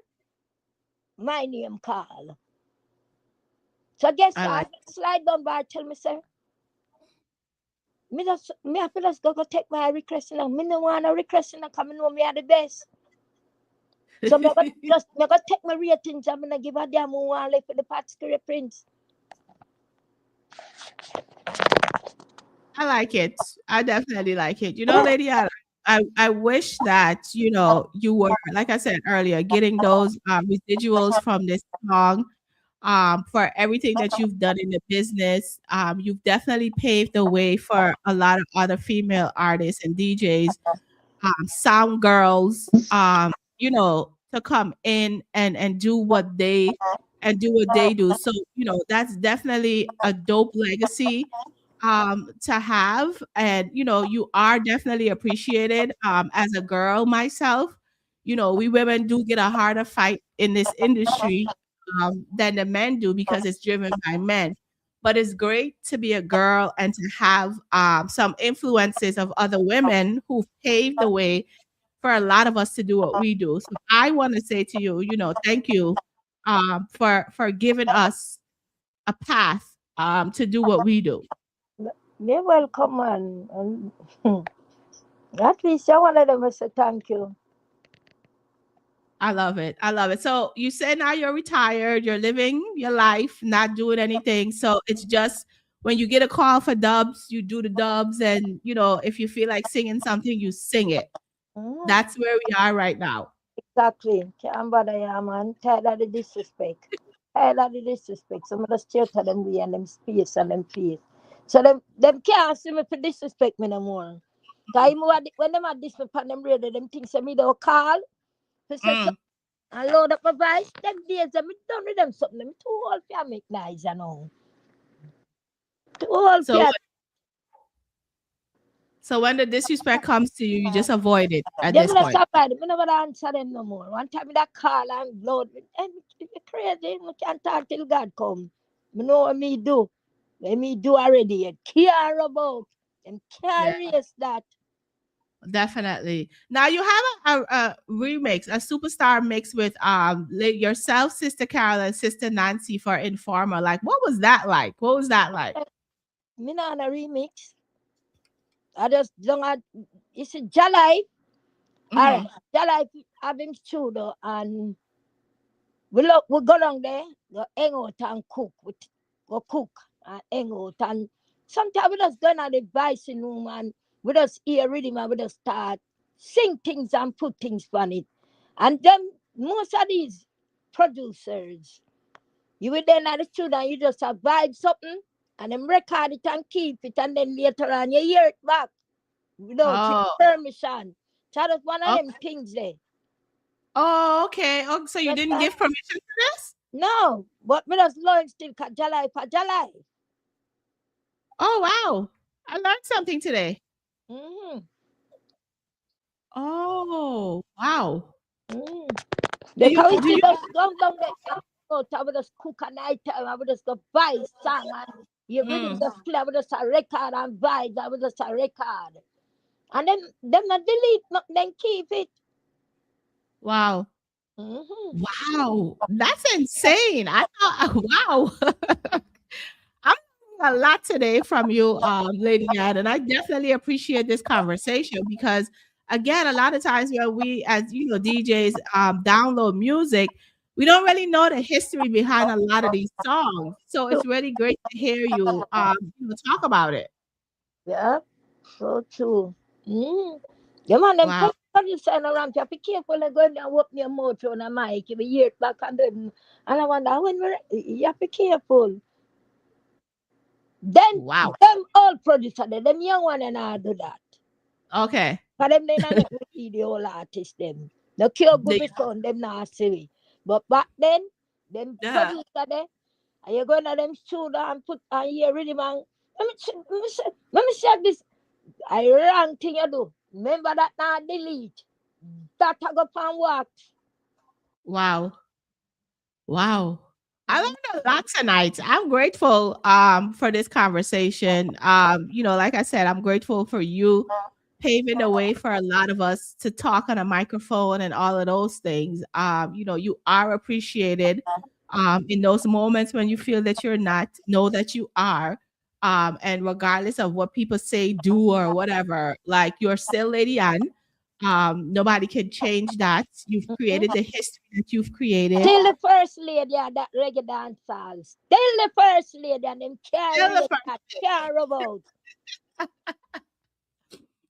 my name call. So guess what? Slide down by tell me, sir. Me have to just go take my request now. Me no want a request now because me know me are the best. So me go take my ratings and me give a damn who want live for the particular prince. I like it. I definitely like it. You know, Lady Anna, I wish that, you know, you were, like I said earlier, getting those residuals from this song for everything that you've done in the business. You've definitely paved the way for a lot of other female artists and DJs, sound girls, you know, to come in and do what they do. So, you know, that's definitely a dope legacy to have. And you know, you are definitely appreciated. As a girl myself, you know, we women do get a harder fight in this industry than the men do because it's driven by men. But it's great to be a girl and to have some influences of other women who paved the way for a lot of us to do what we do. So I want to say to you, you know, thank you for giving us a path to do what we do. You're welcome, man. And at least I want them to say thank you. I love it. I love it. So you said now you're retired, you're living your life, not doing anything. So it's just when you get a call for dubs, you do the dubs. And, you know, if you feel like singing something, you sing it. That's where we are right now. Exactly. Can't bother you, man. Tired of the disrespect. Tired of the disrespect. Some of the straight to them way and them space and them face. So them can't see me for disrespect me no more. Cause when them had this me on them radio, them things say me don't call. I load up my voice. Them days I'm done with them something. I'm too old for make nice, you know. Too old for So when the disrespect comes to you, you just avoid it at Them this not point. survive. Me never answer them no more. One time me that call and blood. And it's crazy. Me can't talk till God come. Me know what me do. What me do already. Care about. And Yeah, curious that. definitely. Now you have a remix, a superstar mix with yourself, Sister Carol, and Sister Nancy for Informer. Like, what was that like? What was that like? Me not on a remix. I just don't have, it's a Jalai. Alright. Mhm. Jalai have him studio and we go down there, go hang out and cook. Go cook and hang out. And sometimes we just go in the basing room and we just hear rhythm and we just start sing things and put things on it. And then most of these producers, you will then at the studio and you just vibe something and then record it and keep it and then later on you hear it back without your Oh, permission. So that's one of them okay. things there. Oh, okay. Oh, so you didn't Understand? give permission for this? No, but me just learn still Jalai for Jalai. Oh, wow. I learned something today. Mm-hmm. Oh, wow. Mm. Do The you cow do you just come down there. Oh, I would just cook a night time. I would just go buy song and you really mm, just play. I would just a record and buy. I would just a record. And then them not delete, not then keep it. wow. Mm-hmm. Wow. That's insane. I thought wow. I'm learning a lot today from you, Lady Ann, and I definitely appreciate this conversation because, again, a lot of times when we, as DJs, download music, we don't really know the history behind a lot of these songs. So it's really great to hear you, talk about it. Yeah, so true. Mm. Yeah, man, them Wow, producer around here, be careful and go in there and work your mouth on a mic. You be hear it back and them. And I wonder when you have to be careful. Then wow. them old producer, them young one and I do that. Okay. But them they not see the old artist them. The cure good The, be sound them not see. But back then, them yeah. producer there, and you go in them studio and put and hear rhythm and let me say this. I wrong thing you do. Remember that now delete. That I go and work. Wow. Wow. I learned a lot tonight. I'm grateful for this conversation. Like I said, I'm grateful for you paving the way for a lot of us to talk on a microphone and all of those things. You are appreciated in those moments when you feel that you're not, know that you are. And regardless of what people say, do, or whatever, like you're still Lady Ann. Nobody can change that. You've created the history that you've created. Still the first lady of that reggae dance hall. Still the first lady and them Tell carry the it that care about.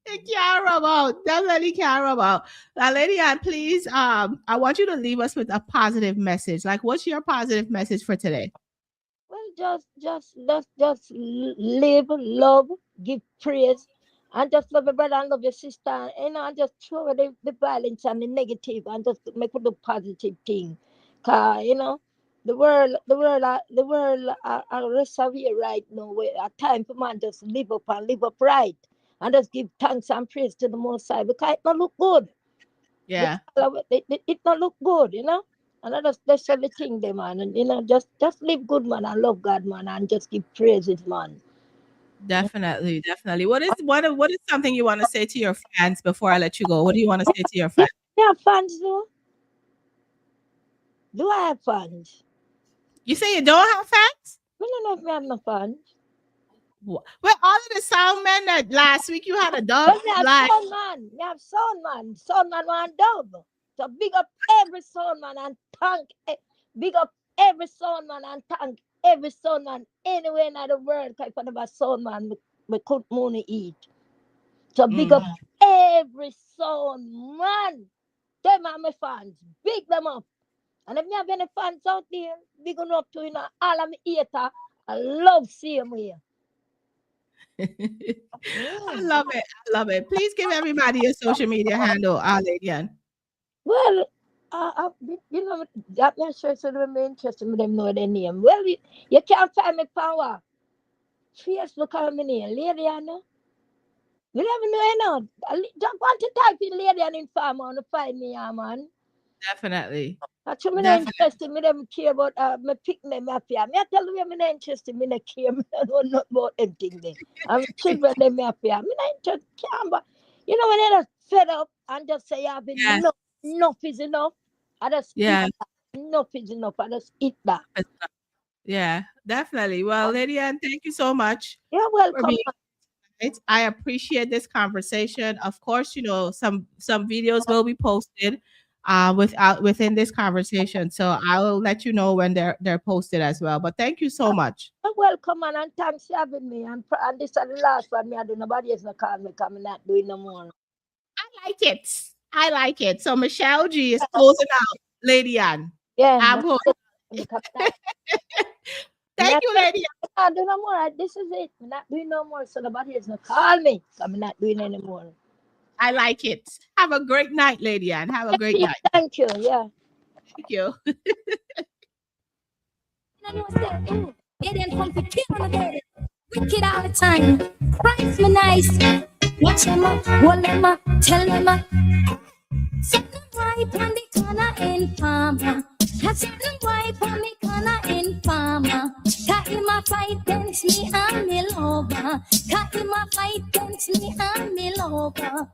care about, definitely care about. Now, Lady Ann, please, I want you to leave us with a positive message. Like, what's your positive message for today? Well, just live, love, give praise, and just love your brother and love your sister. And just throw away the violence and the negative, and just make it the positive thing. Cause the world are rest of here right now. Where at time for man just live up and live upright, and just give thanks and praise to the Most High because it not look good. The Yeah, it not look good. And that's everything there, man. And just live good, man, and love God, man, and just give praises, man. definitely, definitely. What is something you want to say to your fans before I let you go? What do you want to say to your Yeah, fans? yeah, fans though. Do I have fans? You say you don't have fans? I don't know if I have no fans. Well, all of the sound men that last week you had a dub, But we have like, sound man. We have sound man. Sound man one dub. So big up every sound man and thank big up every sound man and thank every sound man anywhere in the world. Cause if I never sound man, we could money eat. So big up mm, every sound man. Them are my fans. Big them up. And if you have any fans out there, big them up to all of me hater. I love seeing you. I Mm. love it. I love it. Please give everybody a social media handle, Lady Ann. Well, that not sure so them interested in them know their name. Well, you can't find me power. Facebook on my name, Lady Anna. You never know, you know. Just want to type in Lady and Informer and find me, yeah, man. Definitely. Actually, me not Definitely. interested. Me don't care about me pick me happy. Me I tell you, me not interested. Me not care. Me don't know nothing about anything there. I'm children them me happy. Me not interested. But you know when you're just fed up and just say you have Yes. enough, enough is enough. I just eat Yeah. that. Enough is enough. I just eat that. Yeah, definitely. Well, Lady Ann, thank you so much You're for welcome. being right. I appreciate this conversation. Of course, some videos will be posted within this conversation. So I will let you know when they're posted as well. But thank you so much. You're welcome, man, and thanks for having me. And this is the last one. Me I do nobody else no call me. Cause me not doing no more. I like it. I like it. So Michelle G is closing out. Lady Ann. Yeah. I'm home. Thank you, Lady Ann. I do no more. This is it. I'm not doing no more. So nobody is not call me. I'm not doing anymore. I like it. Have a great night, Lady Ann. Have a great night. Thank you. Yeah. Thank you. Wicked all the time. Christ me nice. Watch them up, hold them up, tell them up. Set them right on the corner in farmer. Set them right on the corner in farmer. Cause him a fight against me and me lover. Cause him a fight against me and me lover.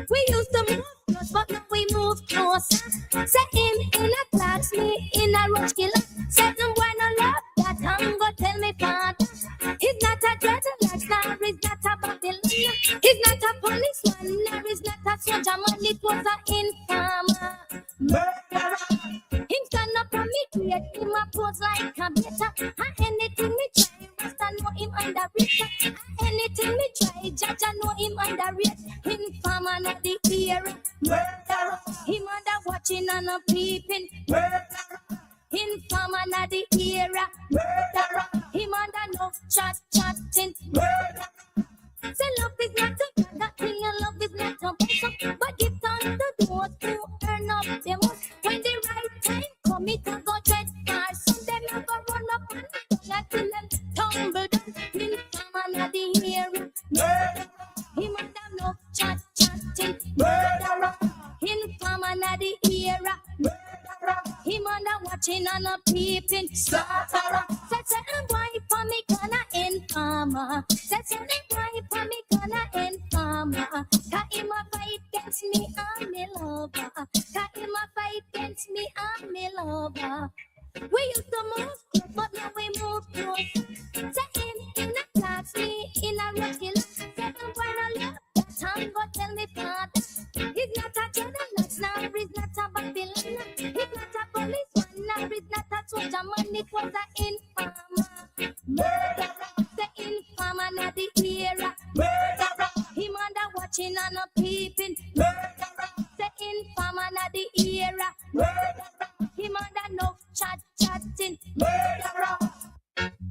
We used to move close, but now we move closer. Set him in a class, me in a rush killer. Set them why no love that I'm gonna tell me father. He's not a dreadlocks, nor is not a Babylon. He's not a policeman, nor is not a soldier man. It was an informer. Murderer. Him stand up and me create him a pose like a better. And anything me try, Rasta know him underrated. And anything me try, Jaja know him underrated. Informer not the era. Murderer. Him under watching and a peeping. Murderer. Informer not the era. Murderer. Him under no chatting. Murderer. Say love is not a God, that thing and love is not a boss. But give thanks to those who earn up their most. When the right time come, it will go dread far. Some them never run up and down until them tumble down. Informer not the hero. Murderer. Him under no chatting. Murderer. Informer not the era. Murderer. Him under watching and a peeping. Slaughterer. Set and wipe for me gonna informer. Set and wipe for me gonna informer. Cause him a fight against me and me lover. Cause him a fight against me and me lover. We used to move close, but now we move close. Set him in a class, me in a rush killer. Set him why no love that time go tell me father. He's not a journalist, nor is not a Babylon. He's not a policeman, nor is not a soldier man. It was an informer. Murderer. The informer not the era. Murderer. Him under watching and a peeping. Murderer. The informer not the era. Murderer. Him under no chatting. Murderer.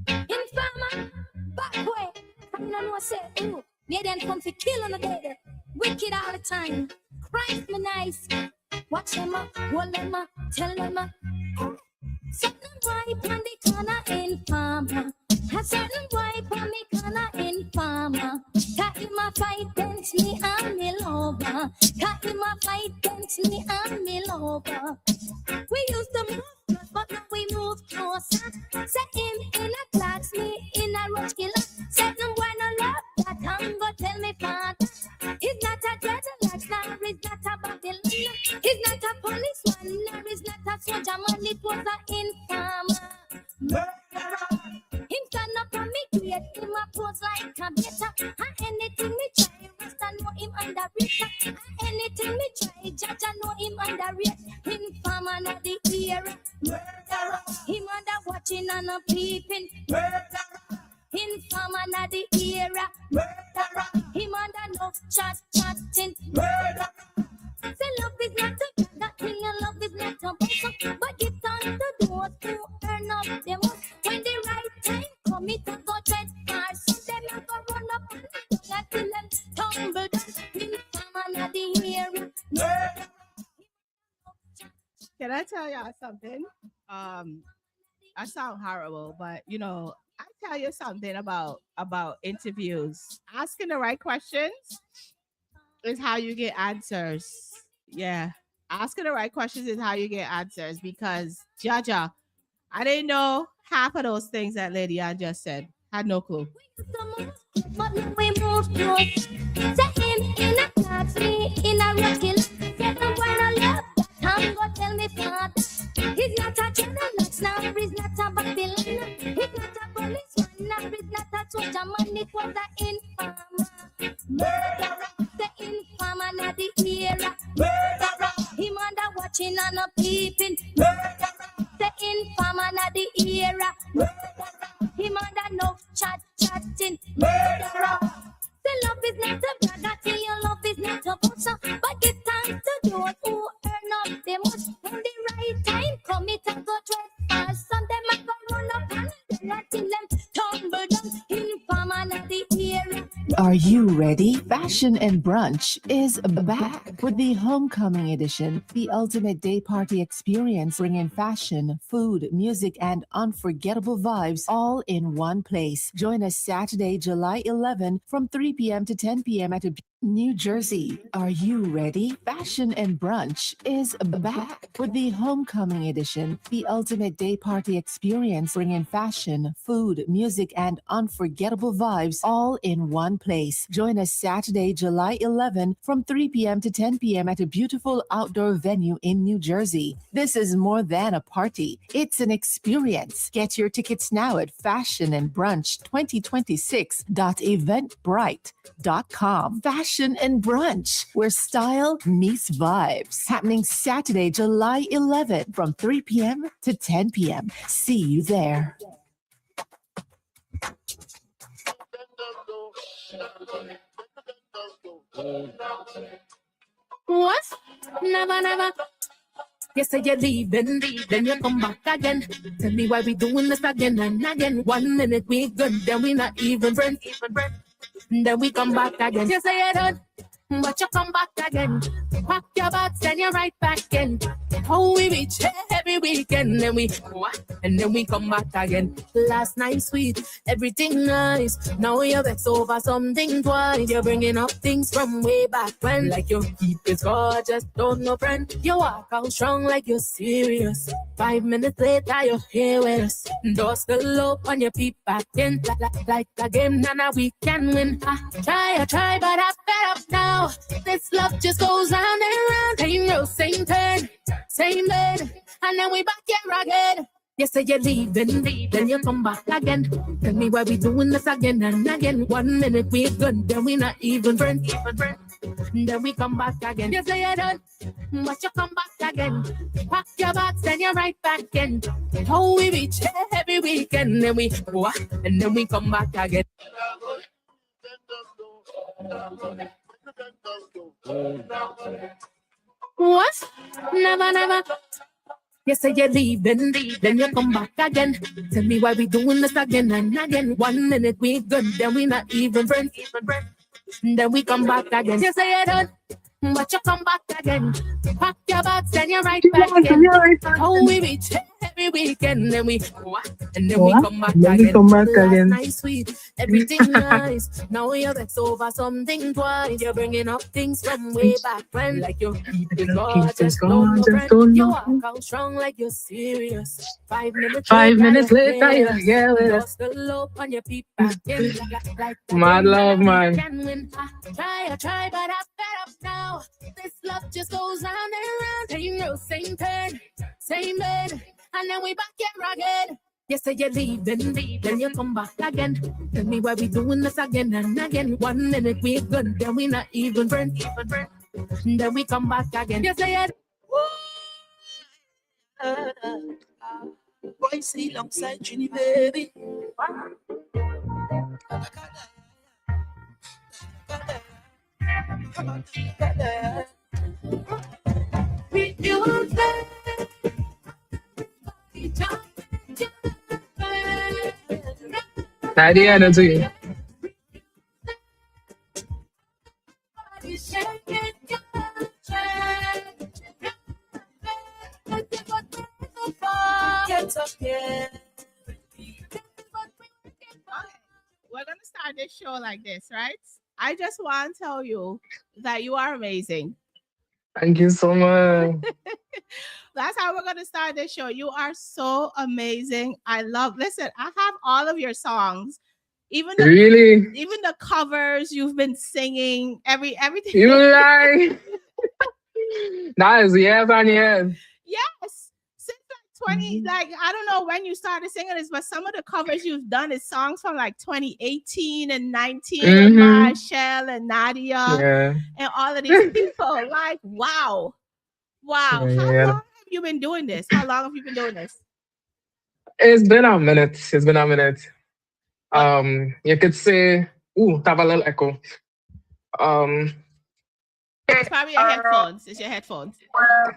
Informer. Back way. I know say, ooh, they then come to kill on the day. Wicked all the time. Christ me nice. Watch them up, hold them up, tell them up. Certain wipe on the corner informer. A certain wipe on the corner informer. Cause him a fight against me and me lover. Cause him a fight against me and me lover. We used to move close, but now we move closer. Set him in a class, me in a rush killer. Set him why no love that I'm gonna tell me father. He's not a dreadlocks, nor is not a Babylon. He's not a policeman, nor is not a soldier man. It was an informer. Murderer. Him stand up and me create him a pose like a better. And anything me try, Rasta know him underrated. And anything me try, Jaja know him underrated. Informer not the era. Murderer. Him under watching and a peeping. Murderer. Informer not the era. Murderer. Him under no chatting. Murderer. Say love is not a God, that thing and love is not a boss. But give thanks to those who earn up their most. When the right time come, it will go dread far. Some them never run up and down until them tumble down. Informer not the hero. Murderer. Can I tell y'all something? I sound horrible, but I tell you something about interviews. Asking the right questions is how you get answers. Yeah. Asking the right questions is how you get answers because Jaja, I didn't know half of those things that Lady Ann just said. Had no clue. But now we move close. Say him in a class, me in a rocky. Get the one I love. I'm gonna tell me father. He's not a general, now he's not a Babylon. He's not a policeman, now he's not a soldier man. It was an informer. Murderer, the informer, not the era. Murderer, him under watching and a peeping. Murderer, the informer, not the era. Murderer, him under no chatting. Murderer. The love is not a brag, I tell you love is not a bossa. But give thanks to those who earn up the most. When the right time come, it and go trespass. Some them a go run up and letting them tumble down in farm and the era. Are you ready? Fashion and Brunch is back with the homecoming edition, the ultimate day party experience, bringing fashion, food, music, and unforgettable vibes all in one place. Join us Saturday, July 11 from 3 p.m. to 10 p.m. at New Jersey. Are you ready? Fashion and Brunch is back with the homecoming edition, the ultimate day party experience, bringing fashion, food, music, and unforgettable vibes all in one place. Join us Saturday, July 11 from 3 p.m. to 10 p.m. at a beautiful outdoor venue in New Jersey. This is more than a party. It's an experience. Get your tickets now at fashionandbrunch2026.eventbrite.com. Fashion and Brunch, where style meets vibes. Happening Saturday, July 11 from 3 p.m. to 10 p.m. See you there. What? Never. You say you're leaving, then you come back again. Tell me why we doing this again and again. 1 minute we good, then we not even friends. Then we come back again. You say you're done, but you come back again. Pack your bags and you're right back in. How we reach every weekend, then we what? And then we come back again. Last night sweet, everything nice. Now you're vexed over something twice. You're bringing up things from way back when. Like you keep it gorgeous, don't no friend. You walk out strong like you're serious. 5 minutes later, you're here with us. Door still open, you peep back in. Like a game, and we can win. I try, but I fed up now. This love just goes round and round. Ain't no same turn, same bed, and then we back here again. You say you're leaving, then you come back again. Tell me why we doing this again and again. 1 minute we good, then we not even friends. Then we come back again. You say you're done, but you come back again. Pack your bags and you're right back in. How we reach every weekend, then we what? And then we come back again. What? Never. You say you're leaving, then you come back again. Tell me why we doing this again and again. 1 minute we good, then we not even friends. Then we come back again. You say you're done, but you come back again. Pack your bags and you're right back in. How we reach every weekend, then we what? And then we come back again. Last night sweet, everything nice. Now you're vexed over something twice. You're bringing up things from way back when. Like you keep it gorgeous, don't know. You walk out strong like you're serious. 5 minutes later, you're here with us. Still open your peep back in. Like Mad love, man. I try, but I fed up now. This love just goes round and round. Ain't no same turn, same bed, and then we back here again. You say you're leaving, then you come back again. Tell me why we doing this again and again. 1 minute we good, then we not even friends. Then we come back again. You say it. Boy, see alongside Ginny, baby. Daddy energy. this show like this, right? I just want to tell you that you are amazing. Thank you so much. That's how we're going to start this show. You are so amazing. Listen, I have all of your songs. Even the covers you've been singing, everything. You lie. That is yes and yes. Yes. Since like 20, like I don't know when you started singing this, but some of the covers you've done is songs from like 2018 and 19 with Michelleg and Nadia and all of these people. Like, wow. Wow. How long have you been doing this? It's been a minute. You could say, have a little echo. It's probably your headphones. It's your headphones.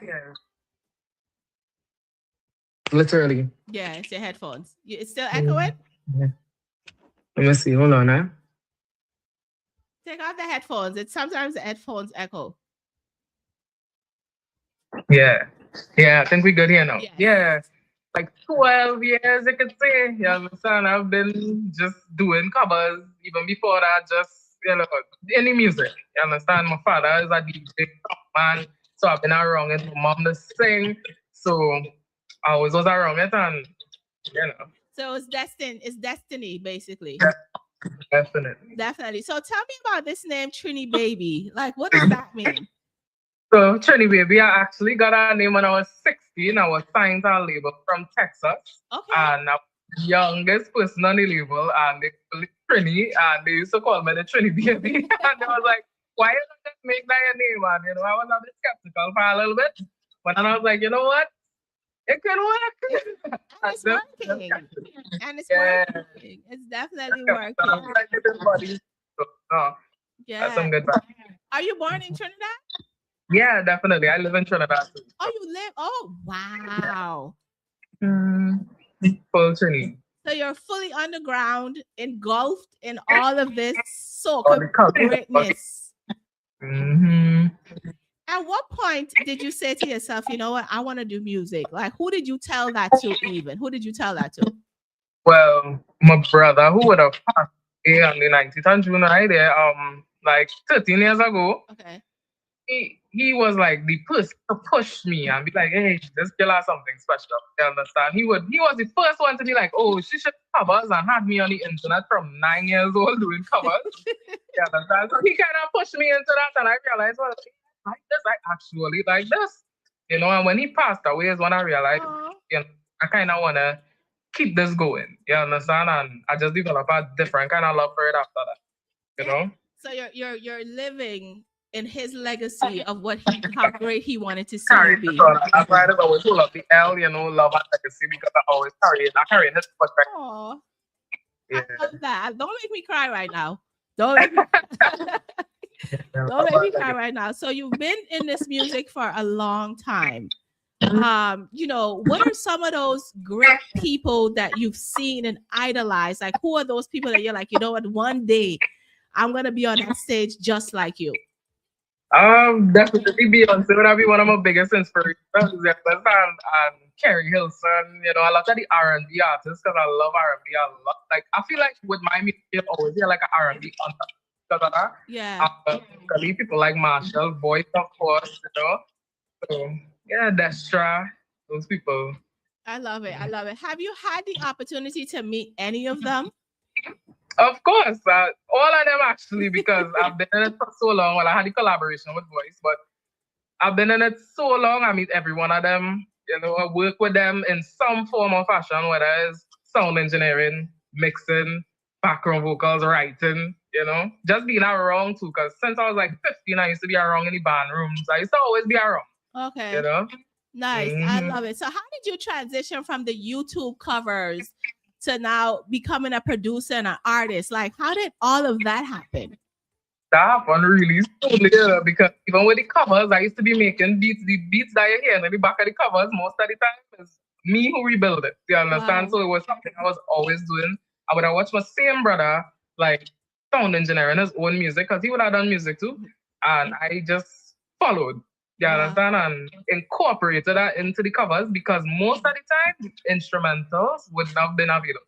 Yeah. Literally. Yeah, it's your headphones. It's still echoing? Yeah. Let me see. Hold on, Take off the headphones. Sometimes the headphones echo. Yeah. I think we're good here now. Yes. Yeah. Like 12 years, you could say. You understand? I've been just doing covers. Even before that, just, any music. You understand? My father is a DJ man, so I've been around it. My mom to sing, so I was around it, and, So it's destiny, basically. Yeah, definitely. So tell me about this name, Trini Baby. Like, what does that mean? So, Trini Baby, I actually got a name when I was 16. I was signed to a label from Texas. Okay. And I was the youngest person on the label, and they called it Trini, and they used to call me the Trini Baby. And they was like, why you not just make that your name? And, I was a bit skeptical for a little bit. But then I was like, you know what? It can work. And it's working. Working. It's definitely working. Yeah. That's some good vibes. Are you born in Trinidad? Yeah, definitely. I live in Trinidad too. Oh, you live? Oh, wow. Full Trini. So you're fully underground, engulfed in all of this soca greatness. At what point did you say to yourself, you know what, I want to do music? Like, who did you tell that to even? Who did you tell that to? Well, my brother, who would have passed away on the 19th of June, right there, like 13 years ago. Okay. He was like the person to push me and be like, hey, this girl has something special. You understand? He was the first one to be like, oh, she should covers, and had me on the internet from 9 years old doing covers. You understand? So he kind of pushed me into that, and I realized, well, I actually like this. And when he passed away is when I realized, I kind of want to keep this going. You understand? And I just developed a different kind of love for it after that. You know? So you're living in his legacy of how great he wanted to see you be. That's why I always pull up the L, love and legacy, because I always carry his perspective. Oh, yeah. I love that. Don't make me cry right now. Don't make me cry right now. So you've been in this music for a long time. What are some of those great people that you've seen and idolized? Like, who are those people that you're like, you know what, one day I'm gonna be on that stage just like you? Definitely Beyonce would be one of my biggest inspirations. And Carrie Hilson, a lot of the R&B artists, because I love R&B a lot. Like, I feel like with my music, you always hear like an R&B on top. Because of that. Yeah. People like Marshall, Boyce, of course, So, yeah, Destra, those people. I love it. Have you had the opportunity to meet any of them? Of course, all of them actually, because I've been in it for so long. Well, I had the collaboration with Boyce, but I've been in it so long. I meet every one of them. I work with them in some form or fashion, whether it's sound engineering, mixing, background vocals, writing. Just being around too. Because since I was like 15, I used to be around in the band rooms. I used to always be around. Okay. Nice. I love it. So, how did you transition from the YouTube covers to now becoming a producer and an artist? Like, how did all of that happen? That happened really slowly, because even with the covers, I used to be making beats. The beats that you hear in the back of the covers, most of the time, is me who rebuild it. You understand? Wow. So it was something I was always doing. I would have watched my same brother, like, sound engineer in his own music, because he would have done music too. And I just followed. You understand? And incorporated that into the covers, because most of the time, instrumentals would not have been available.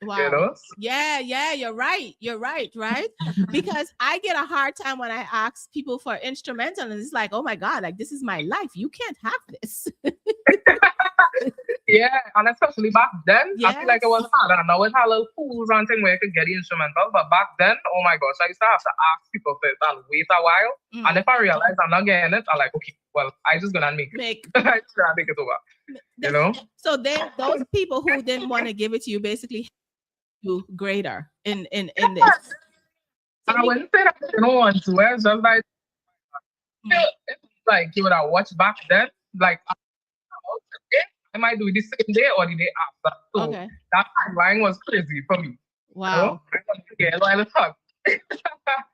Wow. You know? Yeah, you're right. You're right, right? Because I get a hard time when I ask people for instrumental, and it's like, oh my God, like this is my life. You can't have this. Yeah, and especially back then, I feel like it Yes. was harder. Now it had little pools and thing where you could get the instrumental, but back then, oh my gosh, I used to have to ask people for it and wait a while. And if I realize I'm not getting it, I'm like, okay, well, I just gonna make it. I just gonna make it over. You know? So then those people who didn't want to give it to you basically you greater in this. And I wouldn't say that you don't want to. It's just like it's like you would have watched back then, like I might do it the same day or the day after. So that timeline was crazy for me. Wow. You know?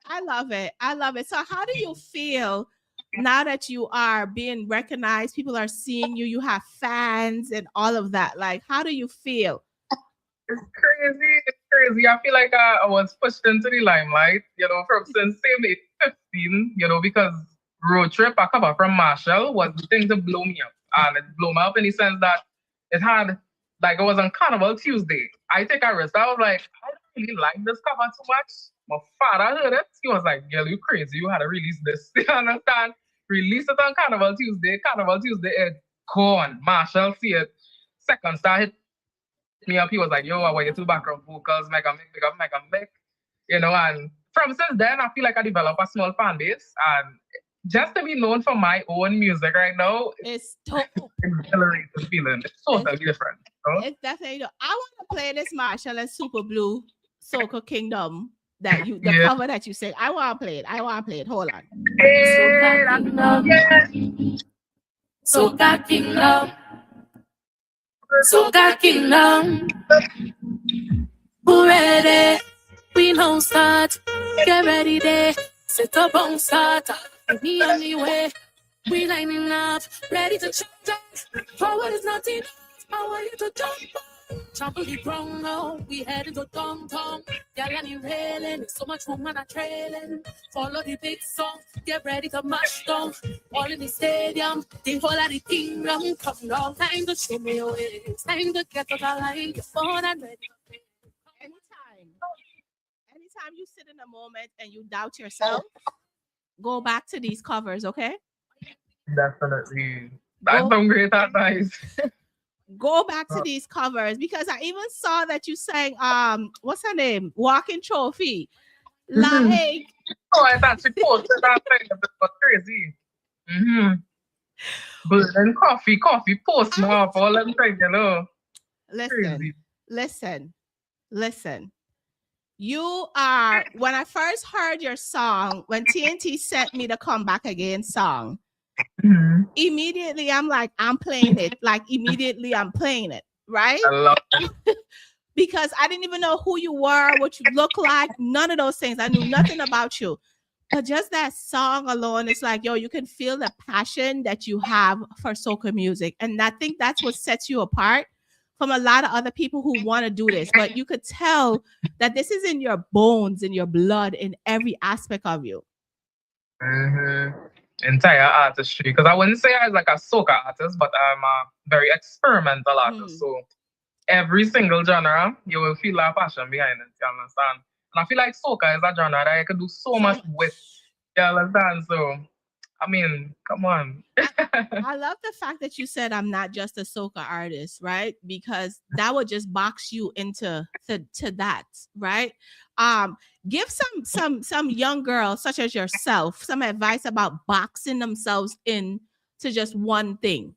I love it. I love it. So how do you feel now that you are being recognized? People are seeing you, you have fans and all of that. Like, how do you feel? It's crazy. It's crazy. I feel like I was pushed into the limelight, you know, from since same age 15, you know, because road trip I cover from Marshall was the thing to blow me up. And it blew me up in the sense that it had, like, it was on Carnival Tuesday. I take a risk. I was like, I don't really like this cover too much. My father heard it. He was like, girl, you crazy. You had to release this. You understand? Release it on Carnival Tuesday. Carnival Tuesday, it gone. Marshall see it. Second star hit me up. He was like, yo, I want you to background vocals, make a make. You know, and from since then, I feel like I developed a small fan base. And just to be known for my own music right now, it's totally exhilarating feeling. It's totally different. You know? It's definitely. I want to play this Marshall and Super Blue Soca Kingdom that you the cover that you sing. I want to play it. Hold on. Soca Kingdom. Soca Kingdom. Soca Kingdom. Who ready? We don't start. Get ready there. Set up on start. Me on the way. We lining up. Ready to jump. Forward is not enough. I want you to jump. Trample the ground now. We heading to downtown. Y'all and railing. So much woman are trailing. Follow the big song. Get ready to mash down. All in the stadium. The whole of the kingdom. Come down. Time to show me your ways. Time to get out of line. You're phone and ready. Anytime you sit in a moment and you doubt yourself, go back to these covers, okay? Definitely. That's some great advice. Go back to these covers because I even saw that you sang what's her name? Walking Trophy. Like oh, I thought she posted that thing. It was crazy. But then coffee post now for all them things, you know. Listen. You are, when I first heard your song, when TNT sent me the Come Back Again song, immediately I'm like, I'm playing it. Like, immediately I'm playing it, right? I love it. Because I didn't even know who you were, what you look like, none of those things. I knew nothing about you. But just that song alone, it's like, yo, you can feel the passion that you have for soca music. And I think that's what sets you apart from a lot of other people who want to do this. But you could tell that this is in your bones, in your blood, in every aspect of you. Entire artistry. Because I wouldn't say I'm like a soca artist, but I'm a very experimental artist. So every single genre, you will feel a passion behind it. You understand? And I feel like soca is a genre that I can do so much with. You understand? So, I mean, come on. I love the fact that you said I'm not just a soca artist, right? Because that would just box you into to that, right? Give some young girls such as yourself some advice about boxing themselves in to just one thing.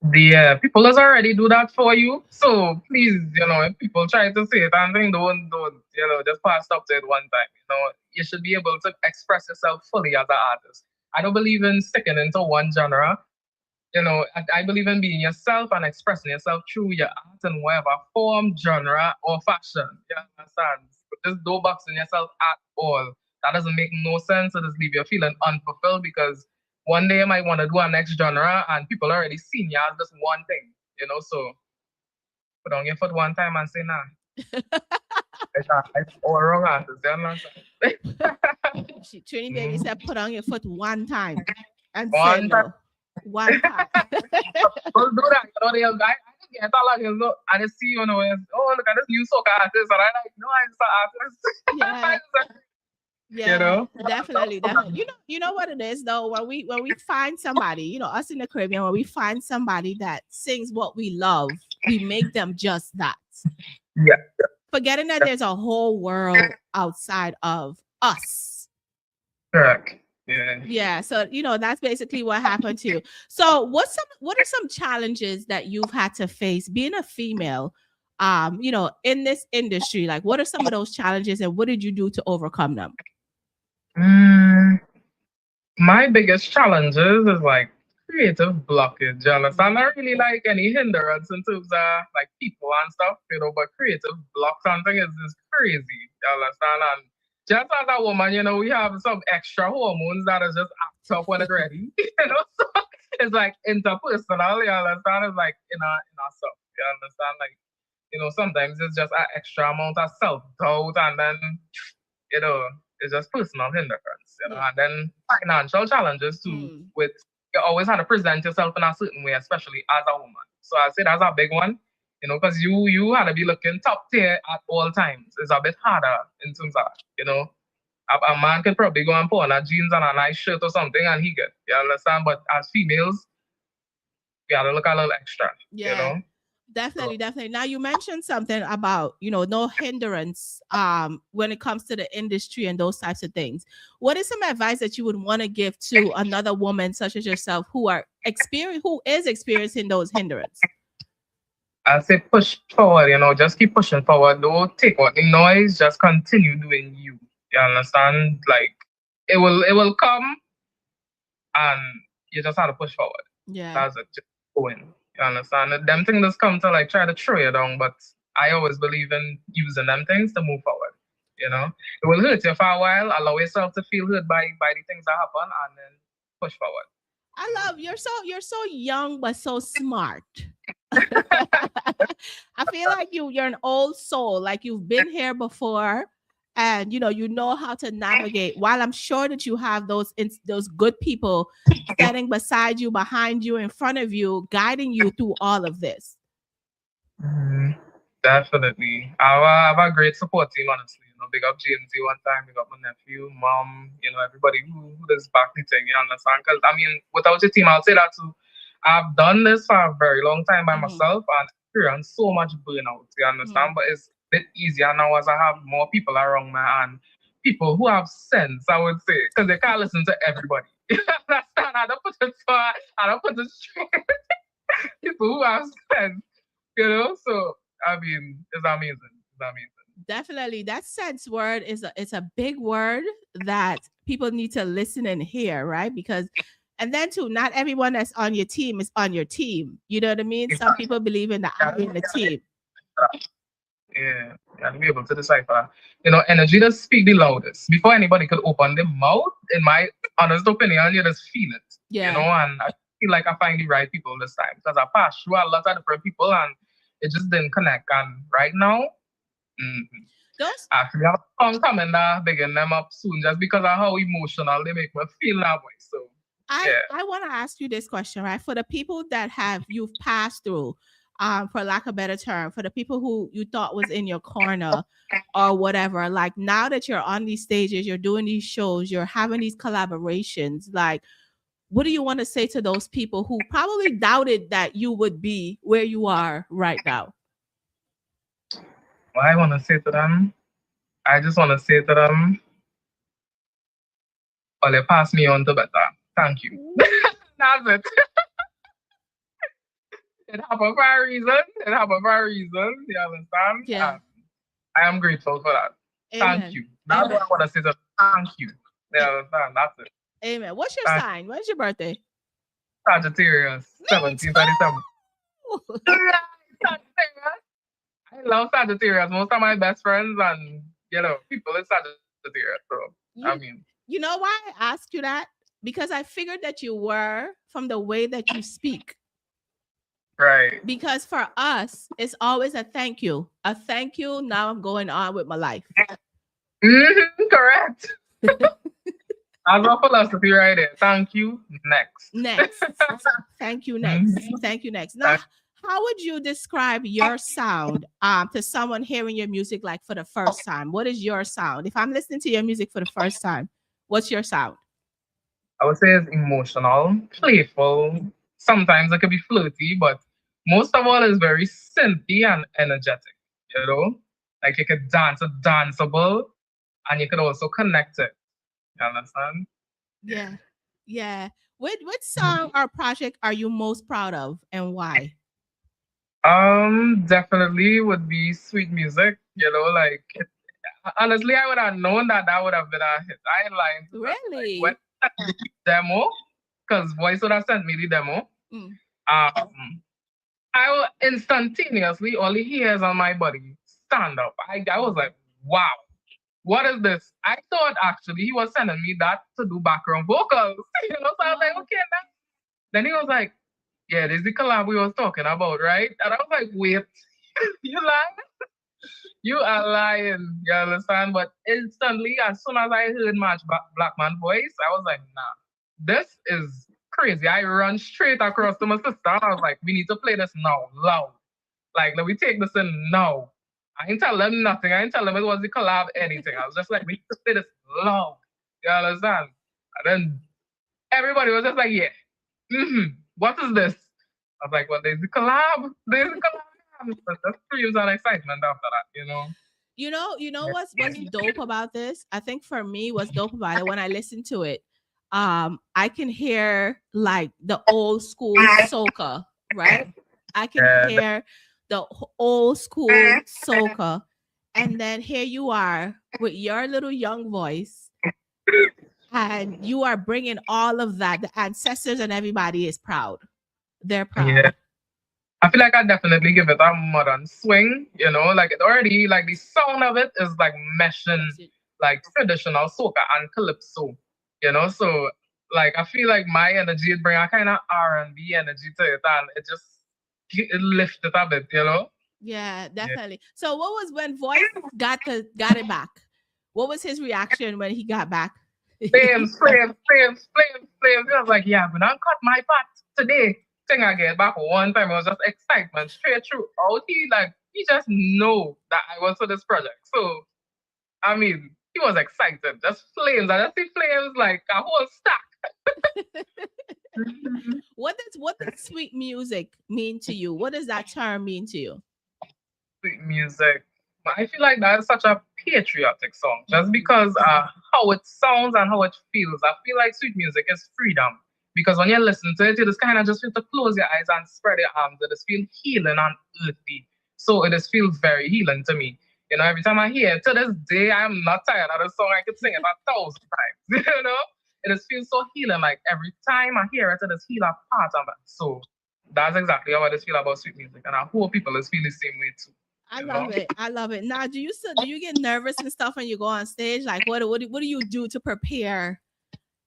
The people has already do that for you. So please, you know, if people try to say it and think don't, you know, just pass up to it one time. You know, you should be able to express yourself fully as an artist. I don't believe in sticking into one genre. You know, I believe in being yourself and expressing yourself through your art in whatever form, genre, or fashion. You understand? Just don't boxing yourself at all. That doesn't make no sense. It just leave you feeling unfulfilled because one day you might want to do a next genre and people already seen you as just one thing. You know, so put on your foot one time and say nah. It's all wrong artist, you understand? Trini Baby said put on your foot one time and say no. One time. Don't do that. You know, I get a lot, you know, and you see, you know, oh, look at this new soca artist, and I'm like, no, I'm just an artist. Yeah. Yeah, You know? definitely. You know what it is though. When we find somebody, you know, us in the Caribbean, when we find somebody that sings what we love, we make them just that. Yeah. Forgetting that there's a whole world outside of us. Correct. Yeah. Yeah, so you know that's basically what happened to you. So what are some challenges that you've had to face being a female, you know, in this industry? Like, what are some of those challenges, and what did you do to overcome them? My biggest challenges is like creative blockage. You understand? Not really like any hindrance in terms of like people and stuff, you know, but creative block something is crazy. You understand? And just as a woman, you know, we have some extra hormones that is just act up when it's ready. You know, so it's like interpersonal, you understand? It's like in our stuff. You understand? Like, you know, sometimes it's just an extra amount of self-doubt and then, you know, it's just personal hindrance, you know, and then financial challenges too. With you always have to present yourself in a certain way, especially as a woman. So I say that's a big one, you know, because you had to be looking top tier at all times. It's a bit harder in terms of, you know, a man can probably go and put on a jeans and a nice shirt or something and he good, you understand? But as females, we have to look a little extra, you know. Definitely. Now you mentioned something about, you know, no hindrance when it comes to the industry and those types of things. What is some advice that you would want to give to another woman such as yourself who is experiencing those hindrances? I say push forward, you know, just keep pushing forward. Don't take out the noise, just continue doing you. You understand? Like it will come and you just have to push forward. Yeah. That's it. Just go in. You understand? Them things just come to like try to throw you down, but I always believe in using them things to move forward. You know? It will hurt you for a while, allow yourself to feel hurt by the things that happen and then push forward. I love you're so young but so smart. I feel like you're an old soul, like you've been here before and you know how to navigate. While I'm sure that you have those good people standing beside you, behind you, in front of you, guiding you through all of this. Definitely. I have a great support team, honestly. You know, big up GMZ one time, big up my nephew, mom, you know, everybody who does back the thing, you understand? Because, I mean, without your team, I'll say that too. I've done this for a very long time by myself and experienced so much burnout, you understand? But it's a bit easier now as I have more people around me and people who have sense, I would say, because they can't listen to everybody. You understand? I don't put it straight. People who have sense, you know? So, I mean, it's amazing. It's amazing. Definitely. That sense word it's a big word that people need to listen and hear, right? Because and then too, not everyone that's on your team is on your team. You know what I mean? Some people believe in the I in the team. Yeah, you have to be able to decipher. You know, energy does speak the loudest. Before anybody could open their mouth, in my honest opinion, you just feel it. Yeah. You know, and I feel like I find the right people this time because I passed through a lot of different people and it just didn't connect. And right now, I feel like I'm coming there, bigging them up soon just because of how emotional they make me feel that way. So I want to ask you this question, right? For the people that you've passed through, for lack of a better term, for the people who you thought was in your corner or whatever, like now that you're on these stages, you're doing these shows, you're having these collaborations, like what do you want to say to those people who probably doubted that you would be where you are right now? What I want to say to them, I just want to say to them, well, they pass me on to better. Thank you. That's it. It happened for a reason. You understand? Yeah. I am grateful for that. Amen. Thank you. That's what I want to say to them. Thank you. You understand? That's it. Amen. What's your sign? When's your birthday? Sagittarius, 1737. Sagittarius. I love Sagittarius. Most of my best friends and, you know, people in Sagittarius. So, I mean. You know why I asked you that? Because I figured that you were from the way that you speak. Right. Because for us, it's always a thank you. A thank you. Now I'm going on with my life. Correct. That's our philosophy right there. Thank you. Next. Thank you. Next. Thank you. Next. Now, How would you describe your sound to someone hearing your music like for the first time? What is your sound? If I'm listening to your music for the first time, what's your sound? I would say it's emotional, playful. Sometimes it could be flirty, but most of all, it's very synthy and energetic. You know, like you could dance it danceable, and you could also connect it. You understand? Yeah. Yeah. Which song or project are you most proud of and why? Definitely would be sweet music. You know, like honestly, I would have known that that would have been a hit. I ain't lying to that. Like when Really? the demo, because Voice would have sent me the demo. Mm. Um, I will instantaneously, all the hairs on my body stand up. I was like, wow, what is this? I thought actually he was sending me that to do background vocals. You know, so I was like, okay, now. Then he was like, yeah, this is the collab we was talking about, right? And I was like, wait, you lying? You are lying. You understand? But instantly, as soon as I heard Black Man voice, I was like, nah, this is crazy. I run straight across to my sister. And I was like, we need to play this now, loud. Like, let me take this in now. I didn't tell them nothing. I didn't tell them it was the collab, anything. I was just like, we need to play this loud. You understand? And then everybody was just like, yeah. What is this? I was like, well, there's the collab. There's the collab. But that screams and excitement after that, you know? You know what's dope about this? I think for me, what's dope about it when I listen to it, I can hear like the old school soca, right? I can Yeah, hear the old school soca, and then here you are with your little young voice, and you are bringing all of that. The ancestors and everybody is proud. They're yeah. proud. I feel like I definitely give it a modern swing, you know, like it already, like the sound of it is like meshing like traditional soca and calypso, you know, so like I feel like my energy it bring a kind of R&B energy to it and it just it lift it a bit, you know. Yeah, Yeah. definitely. So what was when Voice got it back? What was his reaction when he got back? Flames, flames, flames, flames, flames. I was like, yeah, but I cut my part today. Thing I get back one time, it was just excitement straight through. Out he just know that I was for this project. So I mean, he was excited. Just flames. I just see flames like a whole stack. What does sweet music mean to you? What does that term mean to you? Sweet music. But I feel like that's such a patriotic song just because how it sounds and how it feels. I feel like sweet music is freedom because when you listen to it, you just kind of just feel to close your eyes and spread your arms. It just feel healing and earthy. So it just feels very healing to me. You know, every time I hear it, to this day, I'm not tired of the song. I could sing it 1,000 times. You know, it just feels so healing. Like every time I hear it, it just heal a part of it. So that's exactly how I just feel about sweet music, and I hope people just feel the same way too. I You know. love it. I love it. Now, do you get nervous and stuff when you go on stage? Like, what do you do to prepare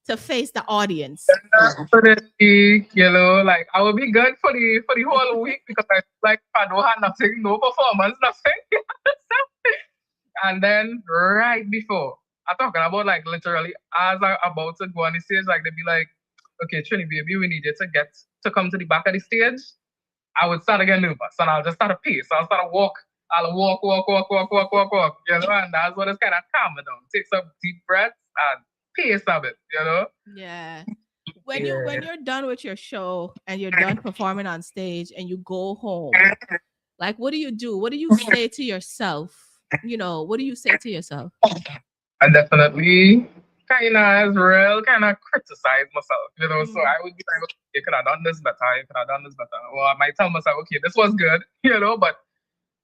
to face the audience? Definitely, you know, like I will be good for the whole week because I like I don't have nothing, no performance, nothing. And then right before, I'm talking about like literally as I'm about to go on the stage, like they'd be like, okay, Trini baby, we need you to come to the back of the stage. I would start again nervous and I'll just start a pace. I'll start a walk. I'll walk, walk, walk, walk, walk, walk, walk. You know, and that's what it's kind of calm me down. Take some deep breaths and pace of it, you know? Yeah. When you're done with your show and you're done performing on stage and you go home, like what do you do? What do you say to yourself? What do you say to yourself? I definitely kind of as real kind of criticize myself, you know. So Mm. I would be like, okay, you could have done this better, you could have done this better. Or I might tell myself, okay, this was good, you know, but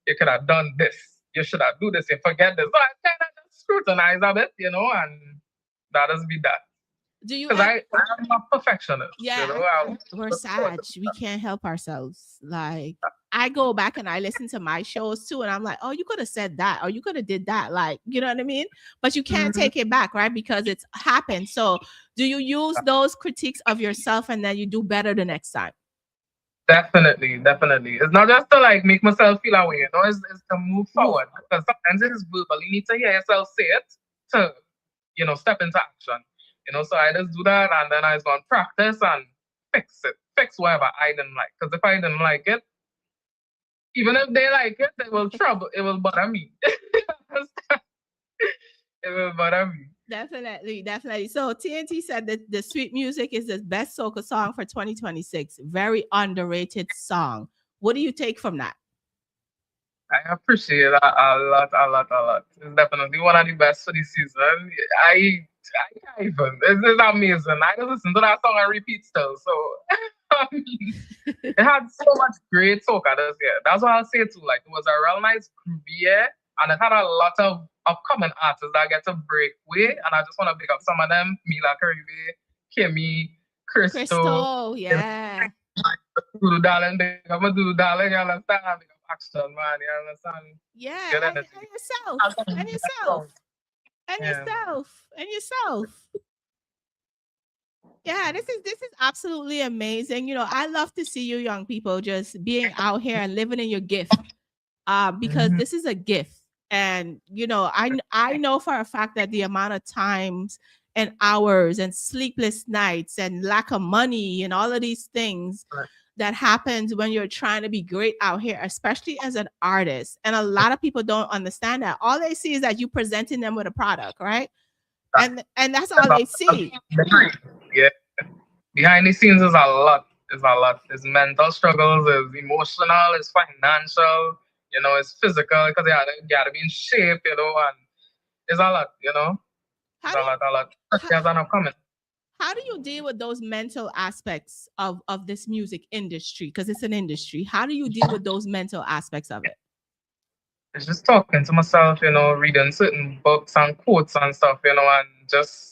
you could have done this. You should have do this. You forget this. So I kind of just scrutinize a bit, you know, and that is be that. Do you Because I'm a perfectionist, you Yeah, know. we're sad. We can't help ourselves. Like I go back and I listen to my shows too, and I'm like, oh, you could have said that, or you could have did that, like, you know what I mean? But you can't take it back, right? Because it's happened. So, do you use those critiques of yourself and then you do better the next time? Definitely, definitely. It's not just to like make myself feel away, you know, it's to move Move. forward. Because sometimes it is verbal. You need to hear yourself say it to, you know, step into action. You know, so I just do that and then I just go and practice and fix it. Fix whatever I didn't like. Because if I didn't like it, Even if they like it, it will bother me. It will bother me. Definitely, definitely. So TNT said that the Sweet Music is the best soca song for 2026. Very underrated song. What do you take from that? I appreciate that a lot, a lot, a lot. It's definitely one of the best for the season. I can't even. It's amazing. I just listen to that song and repeat still. So I mean, it had so much great soca this year. That's what I'll say too. Like it was a real nice groovy year, and it had a lot of upcoming artists that get to break way. And I just want to pick up some of them: Mila Curry, Kimmy, Crystal, Crystal, yeah. Dudu Darling. Big up my Dudu Darling. You understand? Big up Action Man. You understand? Yeah, Good and energy. yourself, I'll tell you and that yourself, song. and Yeah, man. yourself, and yourself. Yeah, this is absolutely amazing. You know, I love to see you young people just being out here and living in your gift. Because Mhm. this is a gift. And you know, I know for a fact that the amount of times and hours and sleepless nights and lack of money and all of these things Right. that happens when you're trying to be great out here, especially as an artist. And a lot of people don't understand that. All they see is that you presenting them with a product, right? And that's all That's they all- see. Yeah. Behind the scenes is a lot. It's a lot. It's mental struggles, it's emotional, it's financial, it's physical because you gotta be in shape, and it's a lot, How It's do a you lot, a lot. how, There's an upcoming. how do you deal with those mental aspects of this music industry? Because it's an industry. How do you deal with those mental aspects of it? It's just talking to myself, reading certain books and quotes and stuff, and just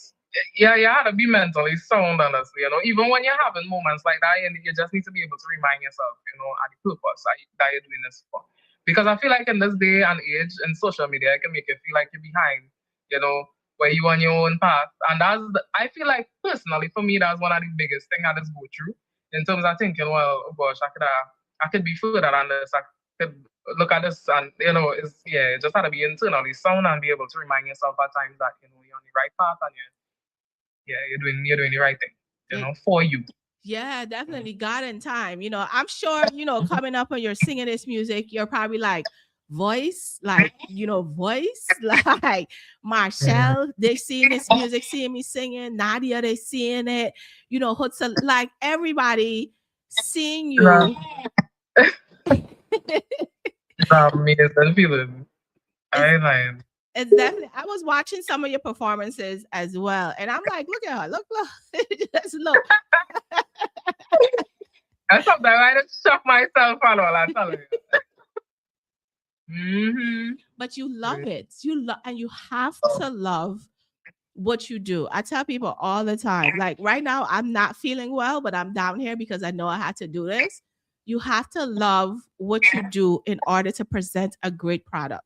yeah, you have to be mentally sound, honestly, even when you're having moments like that, and you just need to be able to remind yourself, at the purpose that you're doing this for. Because I feel like in this day and age, in social media, it can make you feel like you're behind, where you on your own path. And I feel like personally, for me, that's one of the biggest things I just go through in terms of thinking, well, oh gosh, I could be further than this. I could look at this and it just had to be internally sound and be able to remind yourself at times that you're on the right path and you're doing the right thing, Yeah, for you. yeah, definitely. God in time. You know, I'm sure, coming up when you're singing this music, you're probably like, voice, like, voice, like Mhm. Marshall, they seeing this music, seeing me singing, Nadia, they seeing it, Hutsa, like everybody seeing It's you. an amazing feeling. It's I ain't lying. it's definitely. I was watching some of your performances as well, and I'm like, look at her, look, just look. And sometimes I just shock myself and all, I tell you. Mm-hmm. But you love it. You love, and you have to love what you do. I tell people all the time, like right now, I'm not feeling well, but I'm down here because I know I had to do this. You have to love what you do in order to present a great product.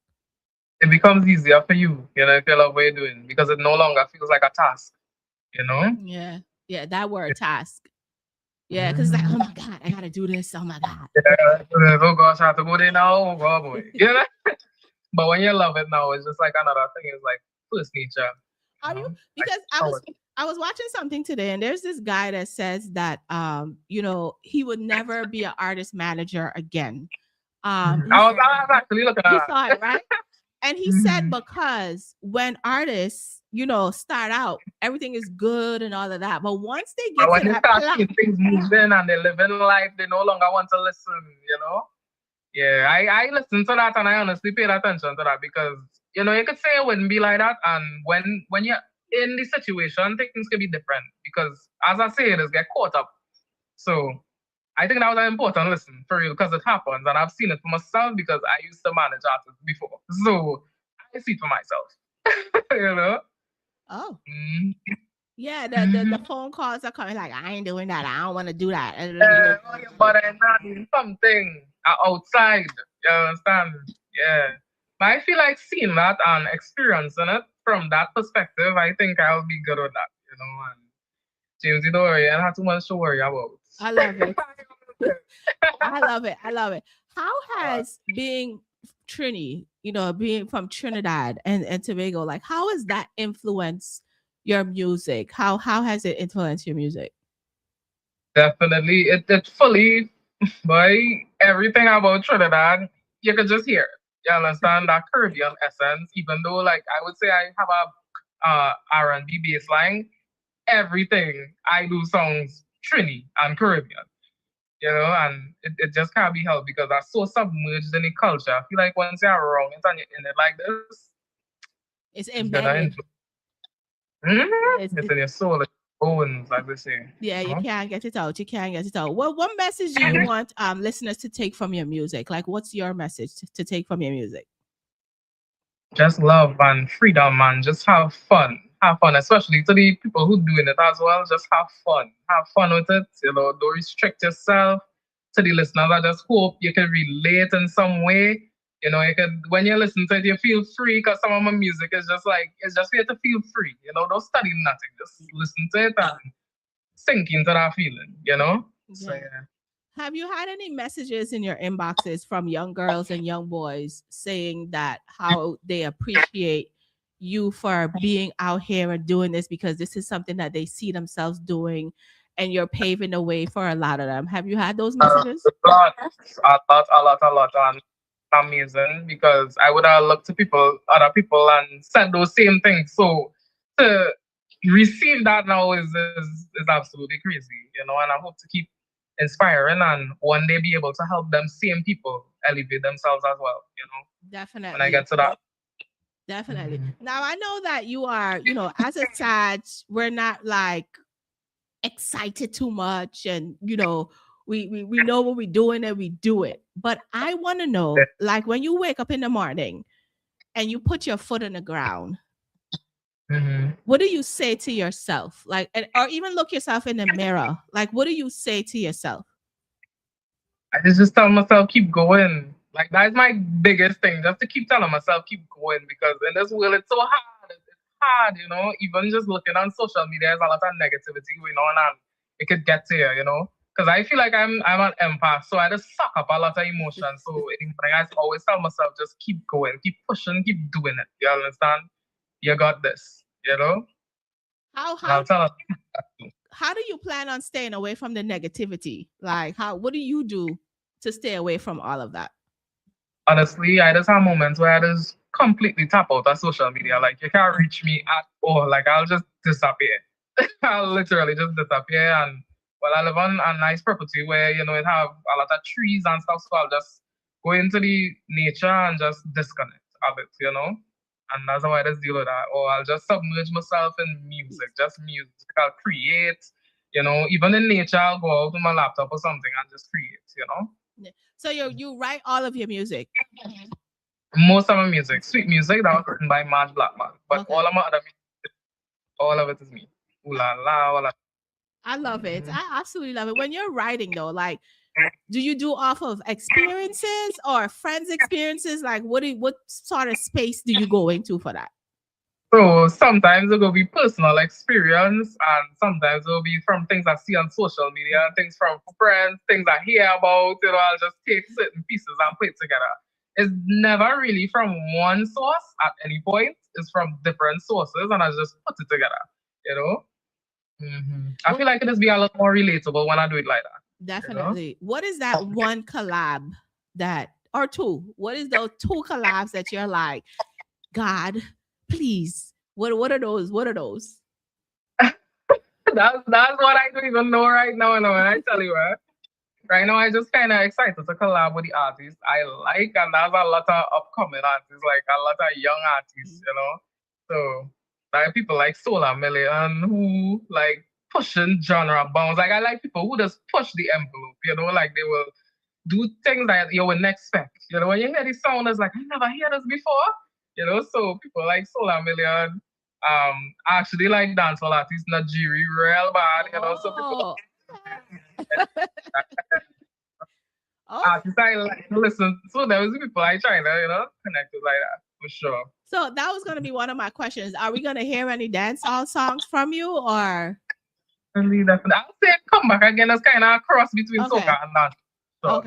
It becomes easier for you, if you love what you're doing, because it no longer feels like a task, you know? Yeah. Yeah. That word task. Yeah. Cause it's like, oh Mhm. my God, I gotta do this. Oh my God. Yeah, oh gosh, I have to go there now. Oh boy. But when you love it now, it's just like another thing. It's like first nature, Are you? like Because how it. I was watching something today, and there's this guy that says that he would never be an artist manager again. I was actually looking You at saw it, right? And he said that. because when artists, start out, everything is good and all of that. But once they But get when to you that start plat, seeing things moving and they live in life, they no longer want to listen. Yeah, I listen to that and I honestly paid attention to that because you could say it wouldn't be like that, and when you're in the situation, things can be different because as I say, it is get caught up. So I think that was an important lesson for real because it happens and I've seen it for myself because I used to manage artists before. So I see it for myself. you know? oh Mm-hmm. yeah, the phone calls are coming like I ain't doing that. I don't want to do that. But I'm not doing something outside. You understand? Yeah. But I feel like seeing that and experiencing it from that perspective, I think I'll be good with that. And James, don't worry, I don't have too much to worry about. I love it. I love it. I love it. How has being Trini, being from Trinidad and Tobago, like how has that influenced your music? How has it influenced your music? Definitely, it fully Boy, everything about Trinidad, you could just hear it. You understand that Caribbean essence, even though like I would say I have a R&B bass line, everything I do sounds Trini and Caribbean. And it just can't be helped because I'm so submerged in the culture. I feel like once you're wrong and you're in it like this, It's it's gonna embedded. It's in your soul, like bones, like they say. Yeah, you can't get it out. You can't get it out. Well, what message do you want listeners to take from your music? Like, what's your message to take from your music? Just love and freedom and just have fun. Have fun, especially to the people who doing it as well. Just have fun. Have fun with it. Don't restrict yourself. To the listeners, I just hope you can relate in some way. You can when you listen to it, you feel free because some of my music is just like it's just for you to feel free. Don't study nothing. Just listen to it and sink into that feeling. So yeah. Have you had any messages in your inboxes from young girls and young boys saying that how they appreciate you for being out here and doing this because this is something that they see themselves doing and you're paving the way for a lot of them? Have you had those messages? A lot, and amazing because I would have looked to other people, and said those same things. So to receive that now is absolutely crazy, and I hope to keep inspiring and one day be able to help them same people elevate themselves as well. Definitely. When I get to that. Definitely. Now I know that you are, as a Sag, we're not like excited too much, and we know what we're doing and we do it. But I want to know, like when you wake up in the morning and you put your foot on the ground, what do you say to yourself? Like, or even look yourself in the mirror. Like, what do you say to yourself? I just tell myself, keep going. Like, that's my biggest thing, just to keep telling myself, keep going, because in this world, it's so hard. It's hard, even just looking on social media, there's a lot of negativity going on, and it could get to you, because I feel like I'm an empath, so I just suck up a lot of emotion. So I always tell myself, just keep going, keep pushing, keep doing it. You understand? You got this, How do you plan on staying away from the negativity? Like, what do you do to stay away from all of that? Honestly, I just have moments where I just completely tap out of social media. Like, you can't reach me at all. Like, I'll just disappear. I'll literally just disappear. And I live on a nice property where, it have a lot of trees and stuff. So I'll just go into the nature and just disconnect a bit, And that's how I just deal with that. Or I'll just submerge myself in music, just music. I'll create, even in nature, I'll go out with my laptop or something and just create, So you write all of your music? Most of my music, sweet music, that was written by Marge Blackman. But all of my other music, all of it is me. Ooh la la, all I love it. I absolutely love it. When you're writing though, like, do you do off of experiences or friends' experiences? Like, what sort of space do you go into for that? So sometimes it will be personal experience, and sometimes it will be from things I see on social media, things from friends, things I hear about. I'll just take certain pieces and put it together. It's never really from one source at any point. It's from different sources, and I just put it together. I feel like it just be a lot more relatable when I do it like that. Definitely. What is that one collab or two? What is those two collabs that you're like, God, please? What are those? What are those? That's what I don't even know right now. When I tell you, right now I just kind of excited to collab with the artists I like, and there's a lot of upcoming artists, like a lot of young artists, So like people like Solar Million who like pushing genre bounds. Like I like people who just push the envelope, like they will do things that you wouldn't expect. When you hear the sound, it's like I never hear this before. So people like Solar Million. I actually like dancehall artists, Najiri, real bad, so people artists I like to listen to. There was people I try to, connect with like that, for sure. So that was going to be one of my questions. Are we going to hear any dancehall songs from you, or? Definitely. I'll say Come Back Again is kind of a cross between soca and dance. So,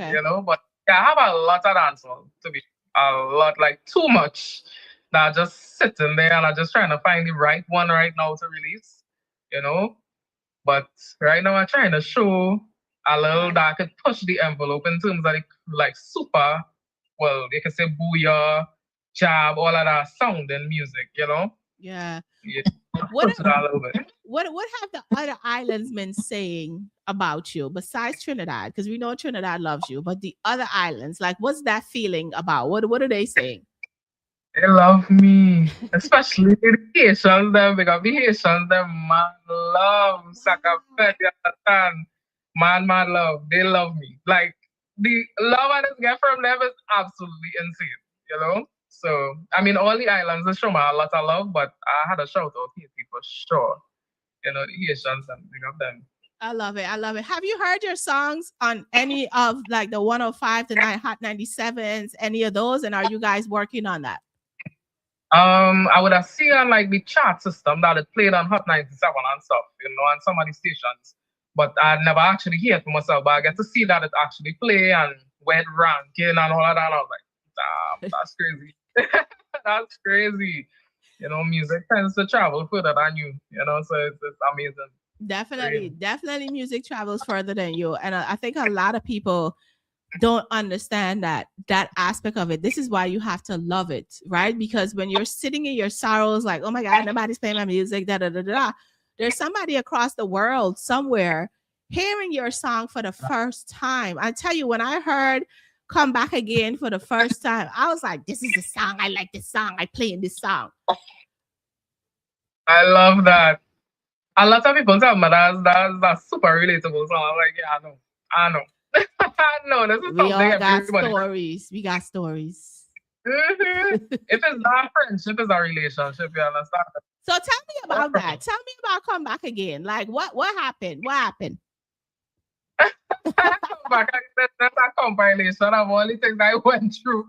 but yeah, I have a lot of dancehall, to be a lot, like too much. That are just sitting there and I'm just trying to find the right one right now to release, But right now I'm trying to show a little that could push the envelope in terms of like super, well, you can say booyah, jab, all of that sound in music, you know? Yeah. Yeah. What Push it a little bit. what have the other islands been saying about you besides Trinidad? Because we know Trinidad loves you, but the other islands, like, what's that feeling about? What are they saying? They love me, especially the Haitians, them, because the Haitians, them, man, love, Sakapet, you understand? Man, love, they love me. Like, the love I just get from them is absolutely insane, you know? So, I mean, all the islands, they show me a lot of love, but I had a shout out Haiti for sure. You know, the Haitians, and big of them. I love it. I love it. Have you heard your songs on any of like the 105 to 9 Hot 97s, any of those? And are you guys working on that? I would have seen on like the chart system that it played on Hot 97 and stuff, you know, on some of the stations. But I never actually hear it for myself. But I get to see that it actually play and where it ranking and all of that. And I was like, damn, that's crazy. That's crazy. You know, music tends to travel further than you know, so it's amazing. Definitely music travels further than you. And I think a lot of people don't understand that aspect of it. This is why you have to love it, right? Because when you're sitting in your sorrows, like, oh my God, nobody's playing my music, da da da da, there's somebody across the world somewhere hearing your song for the first time. I tell you, when I heard Come Back Again for the first time, I was like, this is the song. I like this song. I play in this song. I love that. A lot of people tell me that's super relatable. So I'm like, yeah, I know. No, this is We something all got everybody. stories. We got stories. If it's not friendship, it's a relationship. You understand? So tell me about that. Tell me about Come Back Again. Like, what happened? What happened? Come Back Again, that's a compilation of all the things I went through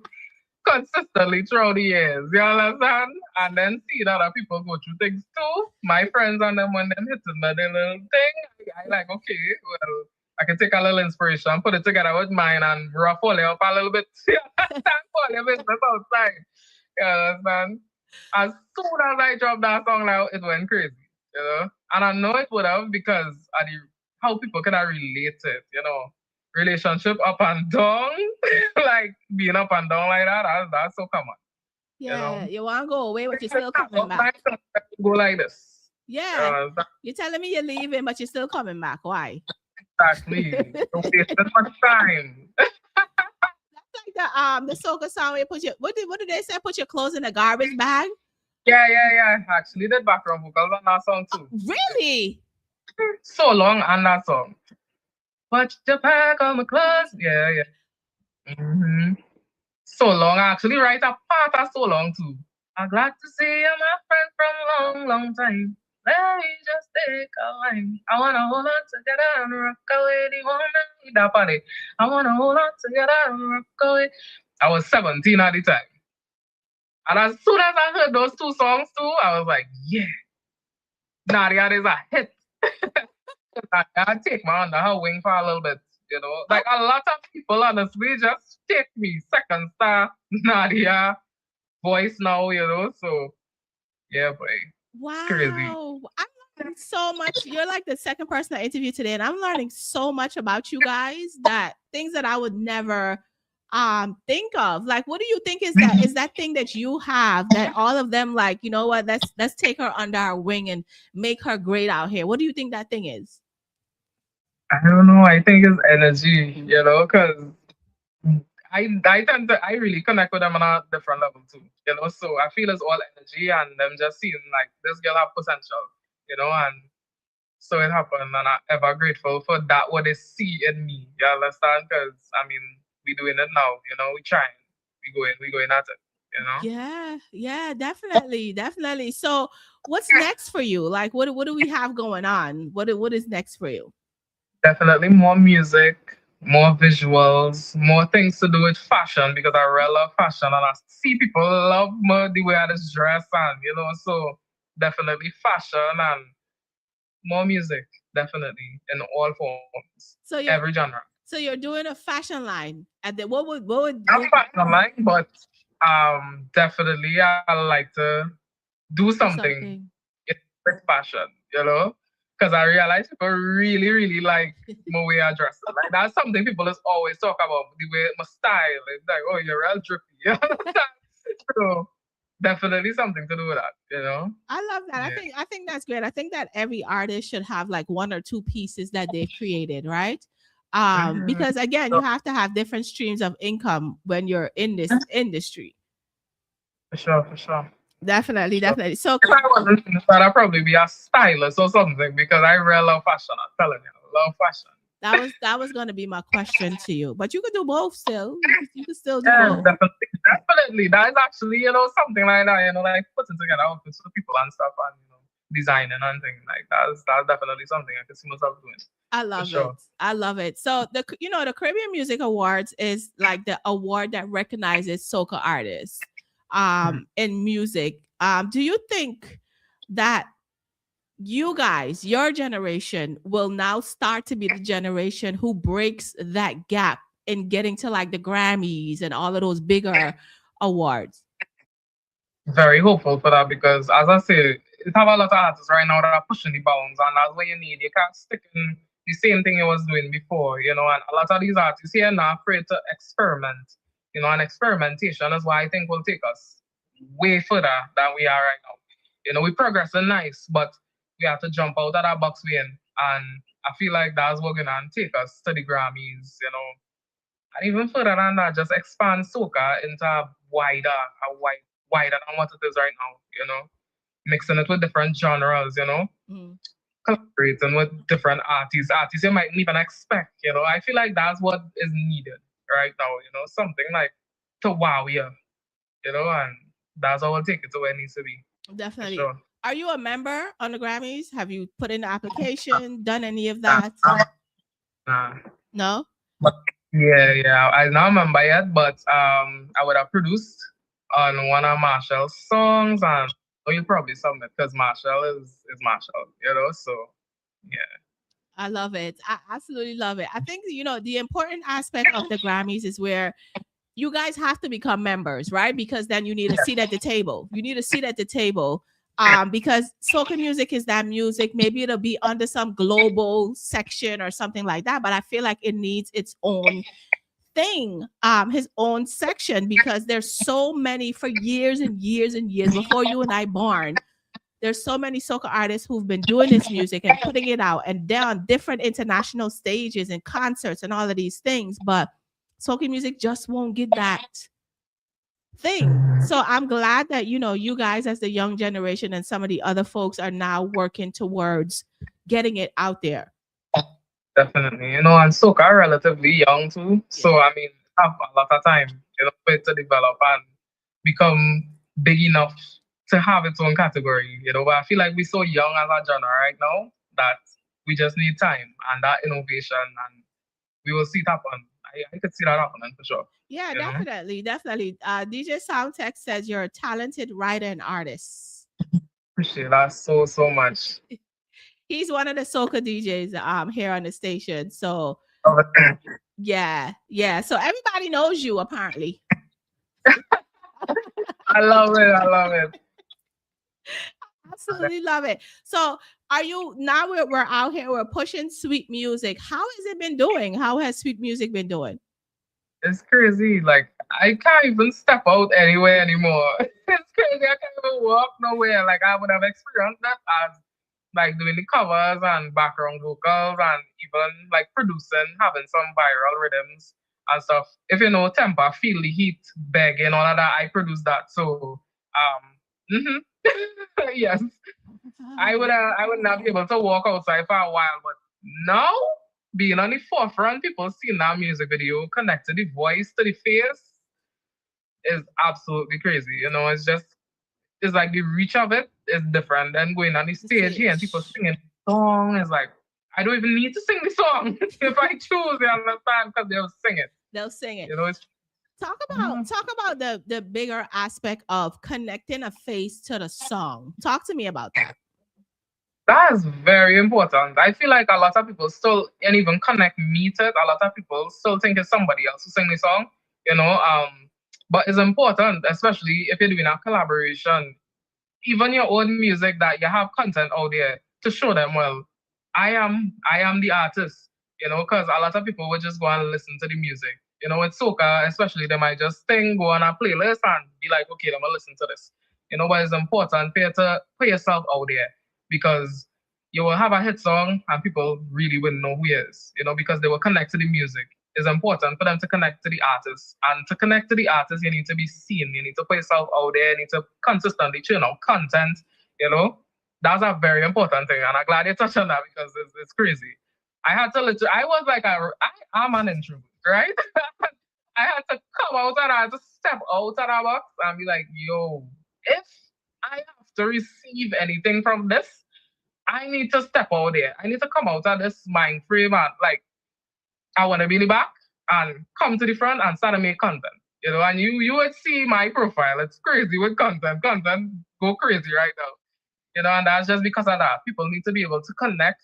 consistently throughout the years. You understand? And then see that other people go through things too. My friends and them, when them hitting me the little thing, I like, okay, well, I can take a little inspiration, put it together with mine and ruffle it up a little bit. You understand? Pull your business outside. You understand? As soon as I dropped that song out, it went crazy. You know? And I know it would have because of how people can relate to it, you know. Relationship up and down, like being up and down like that's so common. Yeah, you want to go away, but you're still coming back. Go like this. Yeah, you're telling me you're leaving, but you're still coming back. Why? Exactly. Don't waste that much time. That's like the soca song where you put your what did they say? Put your clothes in a garbage bag. Yeah. Actually, did background vocals on that song too. Really? So long on that song. Put your pack on my clothes. Yeah. Mm-hmm. So long. I actually write a part of so long too. I'm glad to see you, my friend, from long time. Let me just take a line. I wanna hold on together and rock away the one night. That party. I wanna hold on together and rock away. I was 17 at the time. And as soon as I heard those two songs too, I was like, yeah. Nadia is a hit. I take my under her wing for a little bit, you know. Like a lot of people, honestly, just take me second star Nadia voice now, you know. So yeah, boy. Wow. It's crazy. I'm learning so much. You're like the second person I interviewed today, and I'm learning so much about you guys, that things that I would never think of. Like, what do you think is that thing that you have that all of them, like, you know what, let's take her under our wing and make her great out here? What do you think that thing is? I don't know. I think it's energy, you know, because I really connect with them on a different level too, you know. So I feel it's all energy and them just seeing like this girl have potential, you know, and so it happened, and I'm ever grateful for that what they see in me. You understand? Because I mean, we doing it now, you know. We trying, we going at it, you know. Yeah, definitely. So what's next for you? Like, what do we have going on? What is next for you? Definitely more music, more visuals, more things to do with fashion because I really love fashion and I see people love more the way I just dress and, you know, so definitely fashion and more music, definitely in all forms, so every genre. So you're doing a fashion line at the what would not fashion line, but definitely I like to do something with fashion, you know. because I realized people really, really like my way I dress. Like that's something people just always talk about, the way my style. It's like, oh, you're real drippy. So definitely something to do with that, you know? I love that. Yeah. I think that's great. I think that every artist should have like one or two pieces that they've created, right? Because again, you have to have different streams of income when you're in this industry. For sure, for sure. Definitely, definitely. So If I wasn't in that, I'd probably be a stylist or something because I really love fashion. I'm telling you, I love fashion. that was going to be my question to you, but you could do both still. You could still do Yeah, both. definitely. That is actually, something like that, like putting together outfits for people and stuff and, designing and things like that. That's definitely something I can see myself doing. I love it. I love it. So the Caribbean Music Awards is like the award that recognizes soca artists in music. Do you think that you guys, your generation, will now start to be the generation who breaks that gap in getting to like the Grammys and all of those bigger awards? Very hopeful for that because, as I say, it have a lot of artists right now that are pushing the bounds, and that's what you need. You can't stick in the same thing you was doing before, and a lot of these artists here are not afraid to experiment, and experimentation is what I think will take us way further than we are right now. We progressing nice, but we have to jump out of that box we're in, and I feel like that's what's gonna take us to the Grammys, and even further than that, just expand soca into wider than what it is right now, mixing it with different genres, collaborating with different artists you might even expect, I feel like that's what is needed right now, something like to wow you, and that's how we'll take it to where it needs to be. Definitely. Sure. Are you a member on the Grammys? Have you put in the application, done any of that? Nah. No? Yeah. I'm not a member yet, but I would have produced on one of Michelle's songs, and you'll probably submit because Michelle is Michelle, so yeah. I love it. I absolutely love it. I think, the important aspect of the Grammys is where you guys have to become members, right? Because then you need a seat at the table. You need a seat at the table. Because soca music is that music. Maybe it'll be under some global section or something like that, but I feel like it needs its own thing, his own section, because there's so many for years and years and years before you and I born. There's so many soca artists who've been doing this music and putting it out, and they're on different international stages and concerts and all of these things, but soca music just won't get that thing. So I'm glad that, you guys as the young generation and some of the other folks are now working towards getting it out there. Definitely, and soca are relatively young too. So I mean, have a lot of time, for it to develop and become big enough to have its own category. But I feel like we're so young as a genre right now that we just need time and that innovation, and we will see it happen. I could see that happening for sure. Yeah, definitely. DJ Soundtech says you're a talented writer and artist. Appreciate that so much. He's one of the soca DJs here on the station. So yeah. So everybody knows you apparently. I love it. Absolutely love it. So are you now we're out here, we're pushing sweet music. How has it been doing? How has sweet music been doing? It's crazy. Like I can't even step out anywhere anymore. It's crazy. I can't even walk nowhere. Like I would have experienced that as like doing the covers and background vocals and even like producing, having some viral rhythms and stuff. If you know Temper, Feel the Heat, Beg and all of that, I produce that. So yes. I would not be able to walk outside for a while, but now being on the forefront, people seeing that music video, connected the voice to the face is absolutely crazy. It's like the reach of it is different than going on the stage here and people singing the song. It's like, I don't even need to sing the song. If I choose, you understand, because they'll sing it. They'll sing it. It's Talk about the bigger aspect of connecting a face to the song. Talk to me about that. That is very important. I feel like a lot of people still, and even connect me to it, a lot of people still think it's somebody else who sing the song, but it's important, especially if you're doing a collaboration, even your own music that you have content out there to show them, well, I am the artist, because a lot of people would just go and listen to the music. With soca, especially, they might just go on a playlist and be like, okay, I'm gonna listen to this. But it's important for you to put yourself out there, because you will have a hit song and people really wouldn't know who he is, because they will connect to the music. It's important for them to connect to the artist. And to connect to the artist, you need to be seen. You need to put yourself out there. You need to consistently churn out content, That's a very important thing. And I'm glad you touched on that, because it's crazy. I had to I was like, I'm an introvert, right? I had to come out and I had to step out of the box and be like, yo, if I have to receive anything from this, I need to step out there. I need to come out of this mind frame and like, I want to be in the back and come to the front and start to make content. And you would see my profile. It's crazy with content. Content go crazy right now. And that's just because of that. People need to be able to connect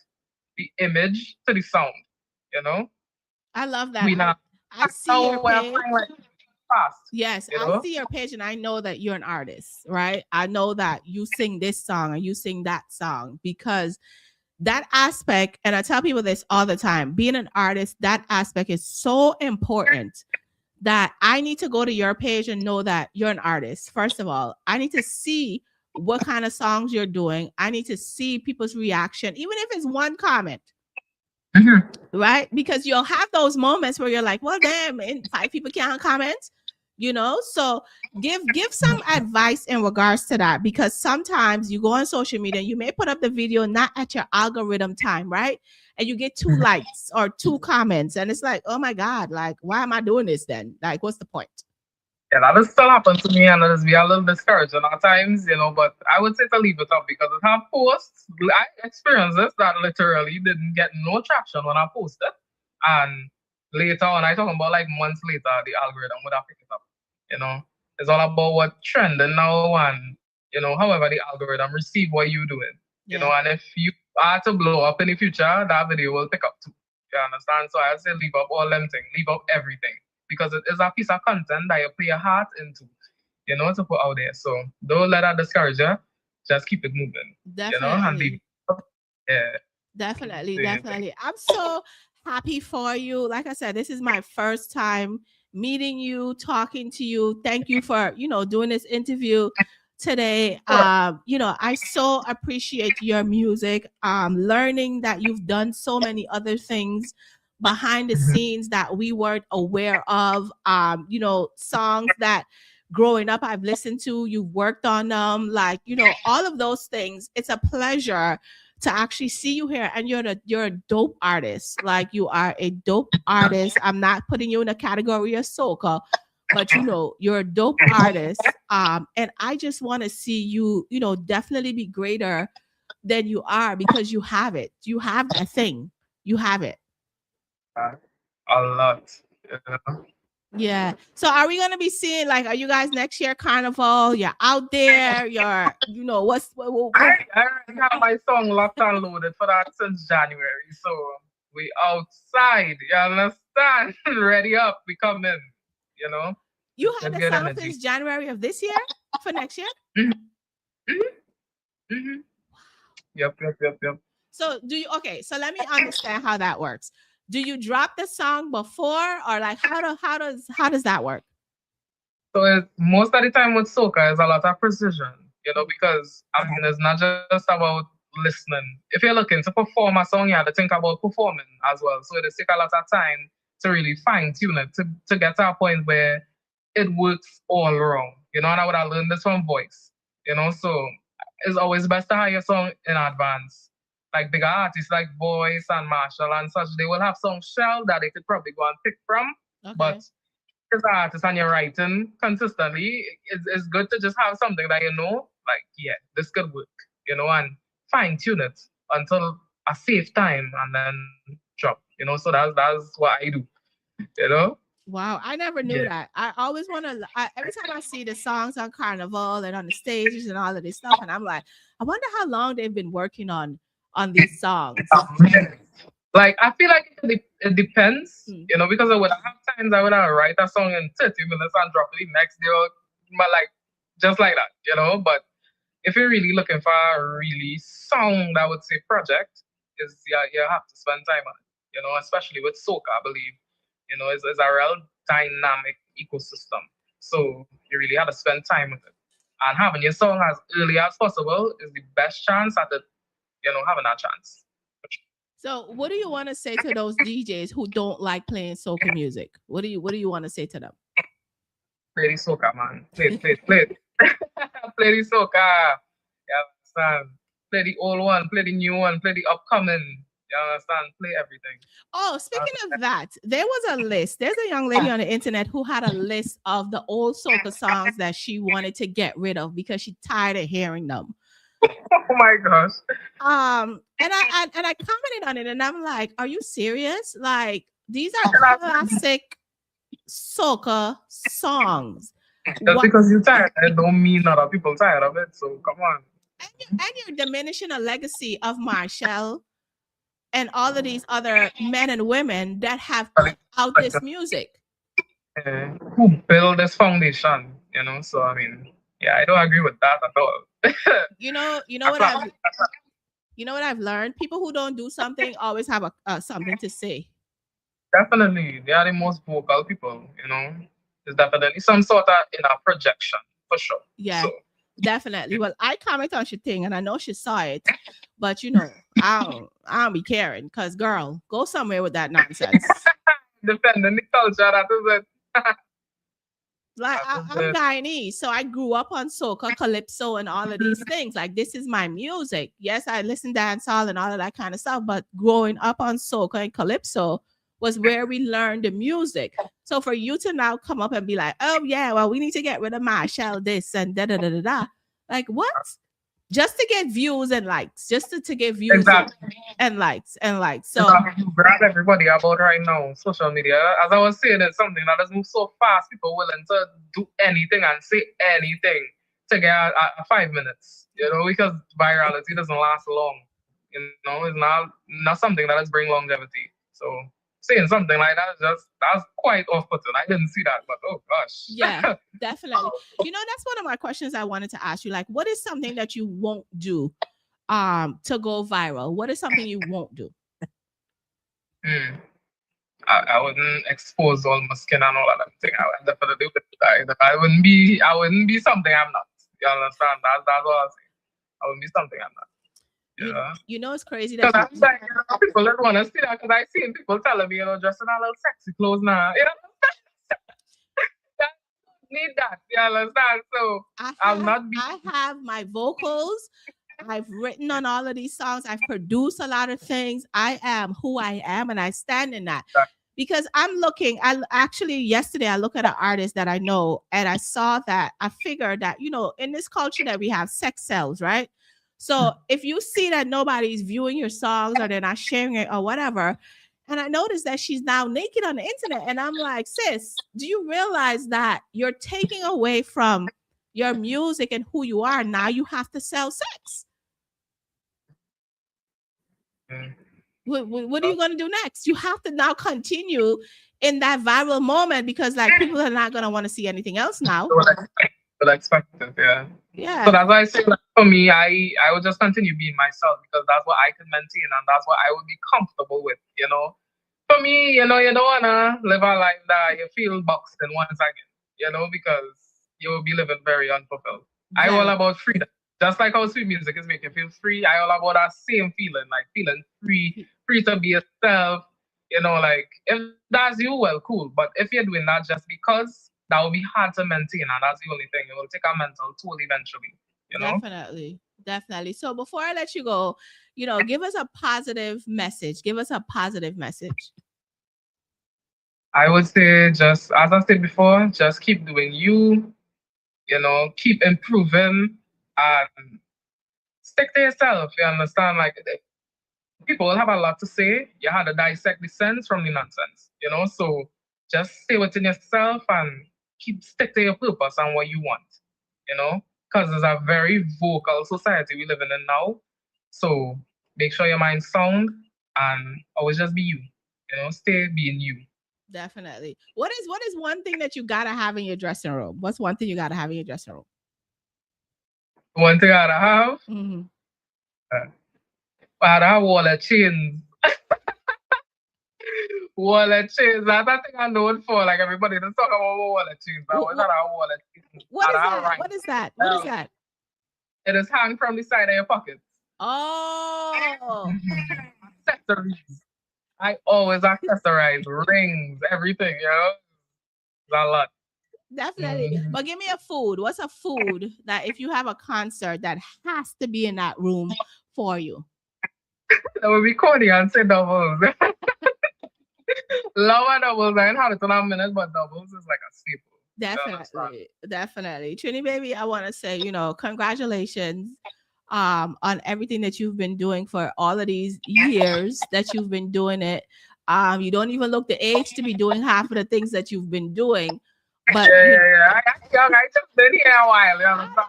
the image to the sound. I love that. I see your page. Fast, yes, I see your page and I know that you're an artist, right? I know that you sing this song and you sing that song, because that aspect, and I tell people this all the time, being an artist, that aspect is so important that I need to go to your page and know that you're an artist. First of all, I need to see what kind of songs you're doing. I need to see people's reaction, even if it's one comment. Mm-hmm. Right? Because you'll have those moments where you're like, well, damn, and 5 people can't comment, so give some advice in regards to that, because sometimes you go on social media and you may put up the video not at your algorithm time, right? And you get 2 likes or 2 comments and it's like, oh my God, like, why am I doing this then? Like, what's the point? Yeah, that will still happen to me, and it'll be a little discouraging at times, but I would say to leave it up, because I have posts. I experienced this that literally didn't get no traction when I posted, and later on, I talking about like months later, the algorithm would have picked it up. It's all about what trending now, and however the algorithm receive what you doing. And if you are to blow up in the future, that video will pick up too. You understand? So I say leave up all them things, leave up everything. Because it is a piece of content that you put your heart into, to put out there. So don't let that discourage you. Just keep it moving. Definitely. Yeah. Definitely. I'm so happy for you. Like I said, this is my first time meeting you, talking to you. Thank you for, doing this interview today. I so appreciate your music. Learning that you've done so many other things behind the scenes that we weren't aware of. Songs that growing up I've listened to, you've worked on them, like, all of those things. It's a pleasure to actually see you here, and you're a dope artist. Like, you are a dope artist. I'm not putting you in a category of soca, but you're a dope artist. And I just want to see you, definitely be greater than you are, because you have it. You have that thing. You have it. A lot. Yeah. So are we gonna be seeing, like, are you guys next year carnival? You're out there. You're, what? I already have my song locked and loaded for that since January. So we outside. You understand? Ready up. We come in. You had the song since January of this year for next year. Yep. So so let me understand how that works. Do you drop the song before, or like how does that work? So most of the time with soca is a lot of precision, because it's not just about listening. If you're looking to perform a song, you have to think about performing as well. So it takes a lot of time to really fine tune it to get to a point where it works all wrong. And I would have learned this from voice. So it's always best to have your song in advance. Like bigger artists like Voice and Marshall and such, they will have some shell that they could probably go and pick from. Okay. But as an artist and you're writing consistently, it's good to just have something that like, yeah, this could work, and fine tune it until a safe time and then drop, so that's what I do, Wow, I never knew that. I always want to, every time I see the songs on Carnival and on the stages and all of this stuff, and I'm like, I wonder how long they've been working on these songs. Like, I feel like it depends, because I would have times I would write a song in 30 minutes and drop it the next day, but like, just like that, but if you're really looking for a really song that would say project, is you have to spend time on it. You know, especially with soca, I believe. You know, it's a real dynamic ecosystem. So you really have to spend time with it. And having your song as early as possible is the best chance at it, you know, having that chance. So, what do you want to say to those DJs who don't like playing soca music? What do you want to say to them? Play the soca, man. Play it. Play the soca. You understand? Play the old one, play the new one, play the upcoming. You understand? Play everything. Oh, speaking of that, there was a list. There's a young lady on the internet who had a list of the old soca songs that she wanted to get rid of because she tired of hearing them. Oh my gosh. And I commented on it, and I'm like, "Are you serious? Like, these are classic soca songs." Just because you're tired, it don't mean other people tired of it. So come on. And you're diminishing a legacy of Michelleg and all of these other men and women that have put out this music. Who built this foundation? You know, so I mean, yeah, I don't agree with that at all. You know what I've learned? People who don't do something always have something to say. Definitely, they are the most vocal people. You know, there's definitely some sort of projection for sure. Yeah. So. Definitely. Well, I comment on your thing, and I know she saw it, but you know, I don't be caring because, girl, go somewhere with that nonsense. Defending the culture, that is it. Like I'm Guyanese, so I grew up on soca, calypso, and all of these things. Like, this is my music. Yes, I listen dancehall and all of that kind of stuff, but growing up on soca and calypso was where we learned the music. So for you to now come up and be like, "Oh yeah, well, we need to get rid of Michelleg this and da da da da da," like what? Just to get views and likes, just to get views exactly. and likes. So grab everybody about right now, social media. As I was saying, it's something that has moved so fast. People willing to do anything and say anything to get 5 minutes. You know, because virality doesn't last long. You know, it's not something that has bring longevity. So saying something like that's quite off-putting. I didn't see that, but oh gosh. Yeah, definitely. You know, that's one of my questions I wanted to ask you. Like, what is something that you won't do to go viral? What is something you won't do? I wouldn't expose all my skin and all of that thing. I would definitely would. I wouldn't be something I'm not. You understand? That's what I say. I wouldn't be something I'm not. You know, it's crazy that people don't want to see that because I seen people telling me, dressed in a little sexy clothes now. You know, need that. You understand? So I have my vocals. I've written on all of these songs. I've produced a lot of things. I am who I am, and I stand in that. Because I'm looking, yesterday I looked at an artist that I know, and I saw that, I figured that, in this culture that we have, sex sells, right? So if you see that nobody's viewing your songs or they're not sharing it or whatever, and I noticed that she's now naked on the internet, and I'm like, sis, do you realize that you're taking away from your music and who you are? Now you have to sell sex. What are you going to do next? You have to now continue in that viral moment because people are not going to want to see anything else now. Expected, yeah. Yeah. So that's why I say, for me, I would just continue being myself because that's what I can maintain and that's what I would be comfortable with, For me, you don't want to live a life that you feel boxed in once again, because you will be living very unfulfilled. Yeah. I'm all about freedom. Just like how sweet music is making you feel free, I all about that same feeling, like feeling free to be yourself, if that's you, well, cool. But if you're doing that just because, that will be hard to maintain, and that's the only thing. It will take a mental toll eventually, Definitely. So before I let you go, give us a positive message. I would say, just as I said before, just keep doing you, keep improving and stick to yourself. You understand? People will have a lot to say. You have to dissect the sense from the nonsense, so just stay within yourself and stick to your purpose and what you want, because it's a very vocal society we live in now. So make sure your mind's sound and always just be you, stay being you. Definitely. What is one thing that you gotta have in your dressing room? What's one thing you gotta have in your dressing room? One thing I gotta have? Mm-hmm. But I wallet chains. Wallet chains. That's the thing I know it for. Like everybody does talk about wallet chains. I was at our wallet chains. What is that? What is that? What is that? It is hang from the side of your pockets. Oh. Accessories. I always accessorize rings, everything, you know? It's a lot. Definitely. But give me a food. What's a food that if you have a concert that has to be in that room for you? That would be corny and say doubles. Love and doubles. I ain't had it in a minute, but doubles is like a staple. Definitely. Trini baby, I want to say, congratulations on everything that you've been doing for all of these years that you've been doing it. You don't even look the age to be doing half of the things that you've been doing. But yeah. I just been here a while. You understand?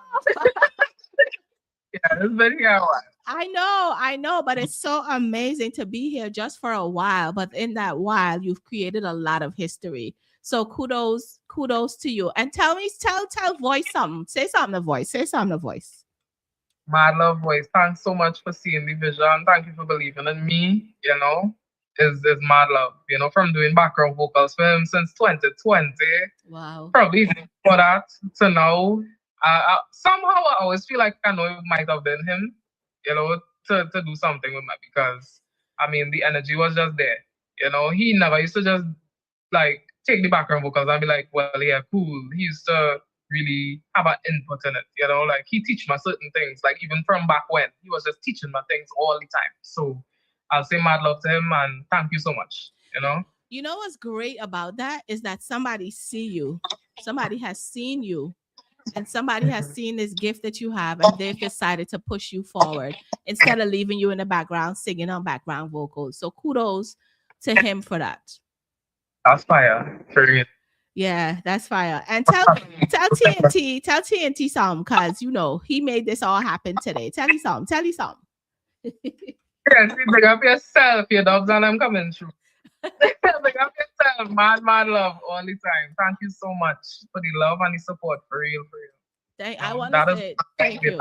Yeah, it's been here a while. I know, but it's so amazing to be here just for a while. But in that while, you've created a lot of history. So kudos to you. And tell Voice something. Say something to Voice. Mad love, Voice. Thanks so much for seeing the vision. Thank you for believing in me. Is mad love. From doing background vocals for him since 2020. Wow. Probably even for that to now. Somehow I always feel like I know it might have been him, to do something with me because the energy was just there. He never used to just like take the background vocals and be like, well, yeah, cool. He used to really have an input in it, like he teach me certain things, like even from back when he was just teaching me things all the time. So I'll say mad love to him and thank you so much. You know what's great about that is that somebody see you, somebody has seen you, and somebody has seen this gift that you have, and they've decided to push you forward instead of leaving you in the background singing on background vocals. So kudos to him for that. That's fire. Yeah, that's fire. And tell TNT something, because he made this all happen today. Tell you something. Yes, big up yourself, your dogs, and I'm coming through. Big up yourself, mad love all the time. Thank you so much for the love and the support, for real. I want to say thank you.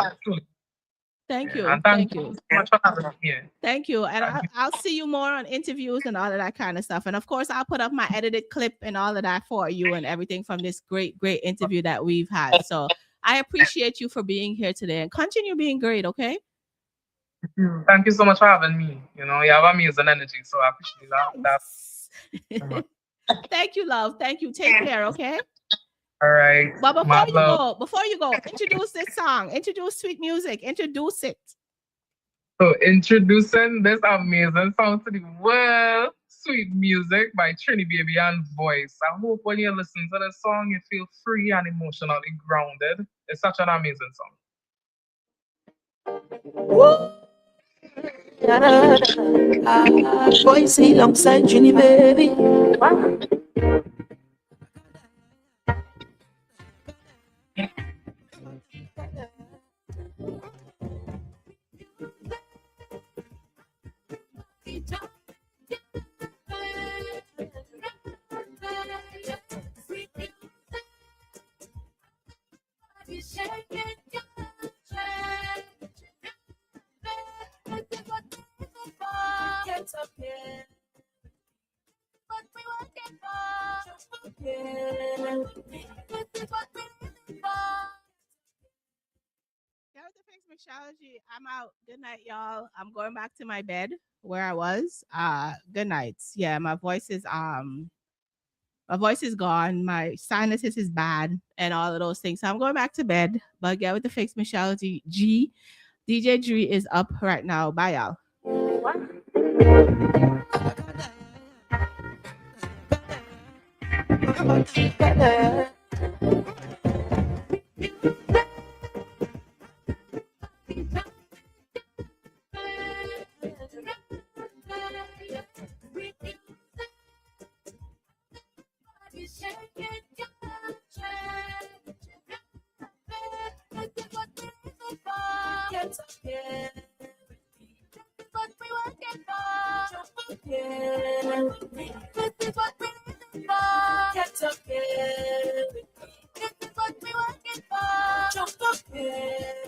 Thank you. And thank you so much for having me here. Thank you. And I'll see you more on interviews and all of that kind of stuff. And of course, I'll put up my edited clip and all of that for you and everything from this great interview that we've had. So I appreciate you for being here today and continue being great, okay? Thank you so much for having me. You have amazing energy, so I appreciate that. Thank you, love. Thank you. Take care, okay? All right. But before you go, introduce this song. Introduce Sweet Music. Introduce it. So introducing this amazing song to the world, Sweet Music by Trini Baby and Voice. I hope when you listen to the song, you feel free and emotionally grounded. It's such an amazing song. Woo! Voice alongside Trini Baby. Mixology, I'm out. Good night, y'all. I'm going back to my bed where I was. Good night. Yeah, my voice is gone. My sinuses is bad and all of those things. So I'm going back to bed. But get with the Fix Mixology G. DJ G is up right now. Bye, y'all. Yeah.